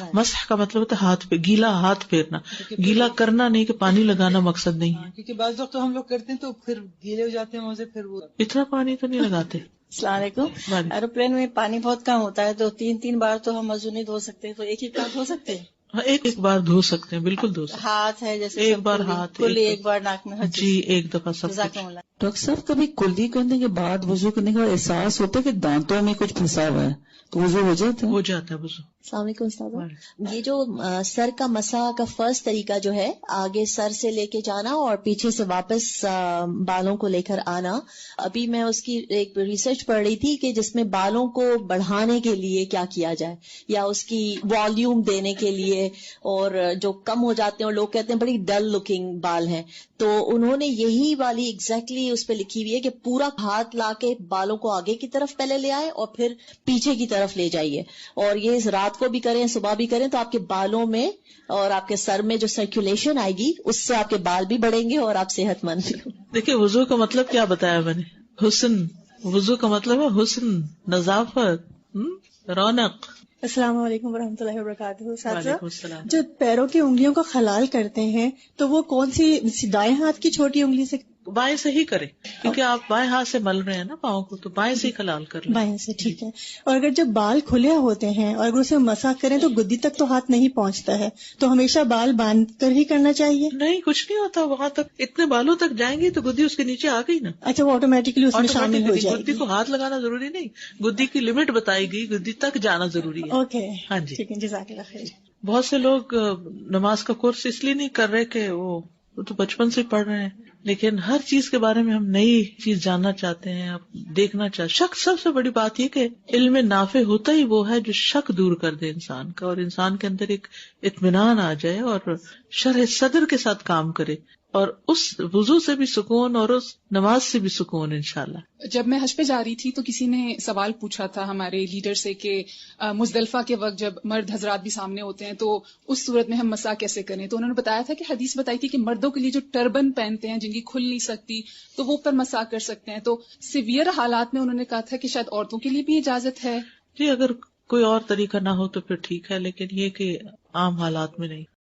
ہے. مسح کا مطلب ہوتا ہے ہاتھ پہ, گیلا ہاتھ پھیرنا, گیلا کرنا نہیں کہ پانی لگانا مقصد نہیں ہے.
کیونکہ بعض وقت تو ہم لوگ کرتے ہیں تو پھر گیلے ہو جاتے ہیں موزے, پھر وہ
اتنا پانی تو نہیں لگاتے.
السلام علیکم. ایروپلین میں پانی بہت کم ہوتا ہے تو 3 بار تو ہم وضو نہیں دھو سکتے, تو ایک ہی بار دھو سکتے ہیں.
ایک بار دھو سکتے ہیں, بالکل دھو سکتے.
ہاتھ ہے جیسے
ایک بار ہاتھ,
ایک بار ناک میں,
جی ایک دفعہ سب.
ڈاکٹر صاحب کبھی کلی کرنے کے بعد وضو کرنے کا احساس ہوتا ہے کہ دانتوں میں کچھ پھنسا ہوا ہے تو وضو ہو جاتا ہے؟
ہو جاتا ہے وضو.
السلام علیکم استاد. یہ جو سر کا مسا کا فرسٹ طریقہ جو ہے, آگے سر سے لے کے جانا اور پیچھے سے واپس بالوں کو لے کر آنا, ابھی میں اس کی ایک ریسرچ پڑھ رہی تھی کہ جس میں بالوں کو بڑھانے کے لیے کیا کیا جائے, یا اس کی والیوم دینے کے لیے, اور جو کم ہو جاتے ہیں اور لوگ کہتے ہیں بڑی ڈل لکنگ بال ہیں, تو انہوں نے یہی والی ایگزیکٹلی اس پہ لکھی ہوئی ہے کہ پورا ہاتھ لا کے بالوں کو آگے کی طرف پہلے لے آئے اور پھر پیچھے کی طرف لے جائیے, اور یہ رات کو بھی کریں صبح بھی کریں, تو آپ کے بالوں میں اور آپ کے سر میں جو سرکولیشن آئے گی اس سے آپ کے بال بھی بڑھیں گے اور آپ صحت مند بھی.
دیکھیے وضو کا مطلب کیا بتایا میں نے, حسن. وضو کا مطلب ہے حسن, نظافت, رونق.
السلام علیکم ورحمۃ اللہ وبرکاتہ.
وعلیکم السلام.
جب پیروں کی انگلیوں کا خلال کرتے ہیں تو وہ کون سی دائیں ہاتھ کی چھوٹی انگلی سے
بائیں سے ہی کریں کیونکہ آپ بائیں ہاتھ سے مل رہے ہیں نا پاؤں کو, تو بائیں سے ہی خلال کر لیں.
بائیں سے ٹھیک ہے. اور اگر جب بال کھلے ہوتے ہیں اور اگر اسے مسح کریں تو گدی تک تو ہاتھ نہیں پہنچتا ہے, تو ہمیشہ بال باندھ کر ہی کرنا چاہیے.
نہیں کچھ نہیں ہوتا, وہاں تک اتنے بالوں تک جائیں گے تو گدی اس کے نیچے آ گئی نا.
اچھا, وہ آٹومیٹکلی اس میں شامل ہو جائے گی.
گدی کو ہاتھ لگانا ضروری نہیں, گدی کی لمٹ بتائی گئی, گدی تک جانا ضروری ہے.
اوکے
ہاں جی
ٹھیک ہے, جزاک اللہ خیر.
بہت سے لوگ نماز کا کورس اس لیے نہیں کر رہے کہ وہ تو بچپن سے پڑھ رہے ہیں, لیکن ہر چیز کے بارے میں ہم نئی چیز جاننا چاہتے ہیں, دیکھنا چاہتے. شک سب سے بڑی بات یہ کہ علم نافع ہوتا ہی وہ ہے جو شک دور کر دے انسان کا, اور انسان کے اندر ایک اطمینان آ جائے اور شرح صدر کے ساتھ کام کرے. اور اس وضو سے بھی سکون اور اس نماز سے بھی سکون انشاءاللہ.
جب میں حج پہ جا رہی تھی تو کسی نے سوال پوچھا تھا ہمارے لیڈر سے کہ مزدلفہ کے وقت جب مرد حضرات بھی سامنے ہوتے ہیں تو اس صورت میں ہم مسح کیسے کریں. تو انہوں نے بتایا تھا کہ حدیث بتائی تھی کہ مردوں کے لیے جو ٹربن پہنتے ہیں جن کی کھل نہیں سکتی تو وہ اوپر مسح کر سکتے ہیں. تو سیویئر حالات میں انہوں نے کہا تھا کہ شاید عورتوں کے لیے بھی اجازت ہے.
جی اگر کوئی اور طریقہ نہ ہو تو پھر ٹھیک ہے، لیکن یہ کہ عام حالات میں نہیں.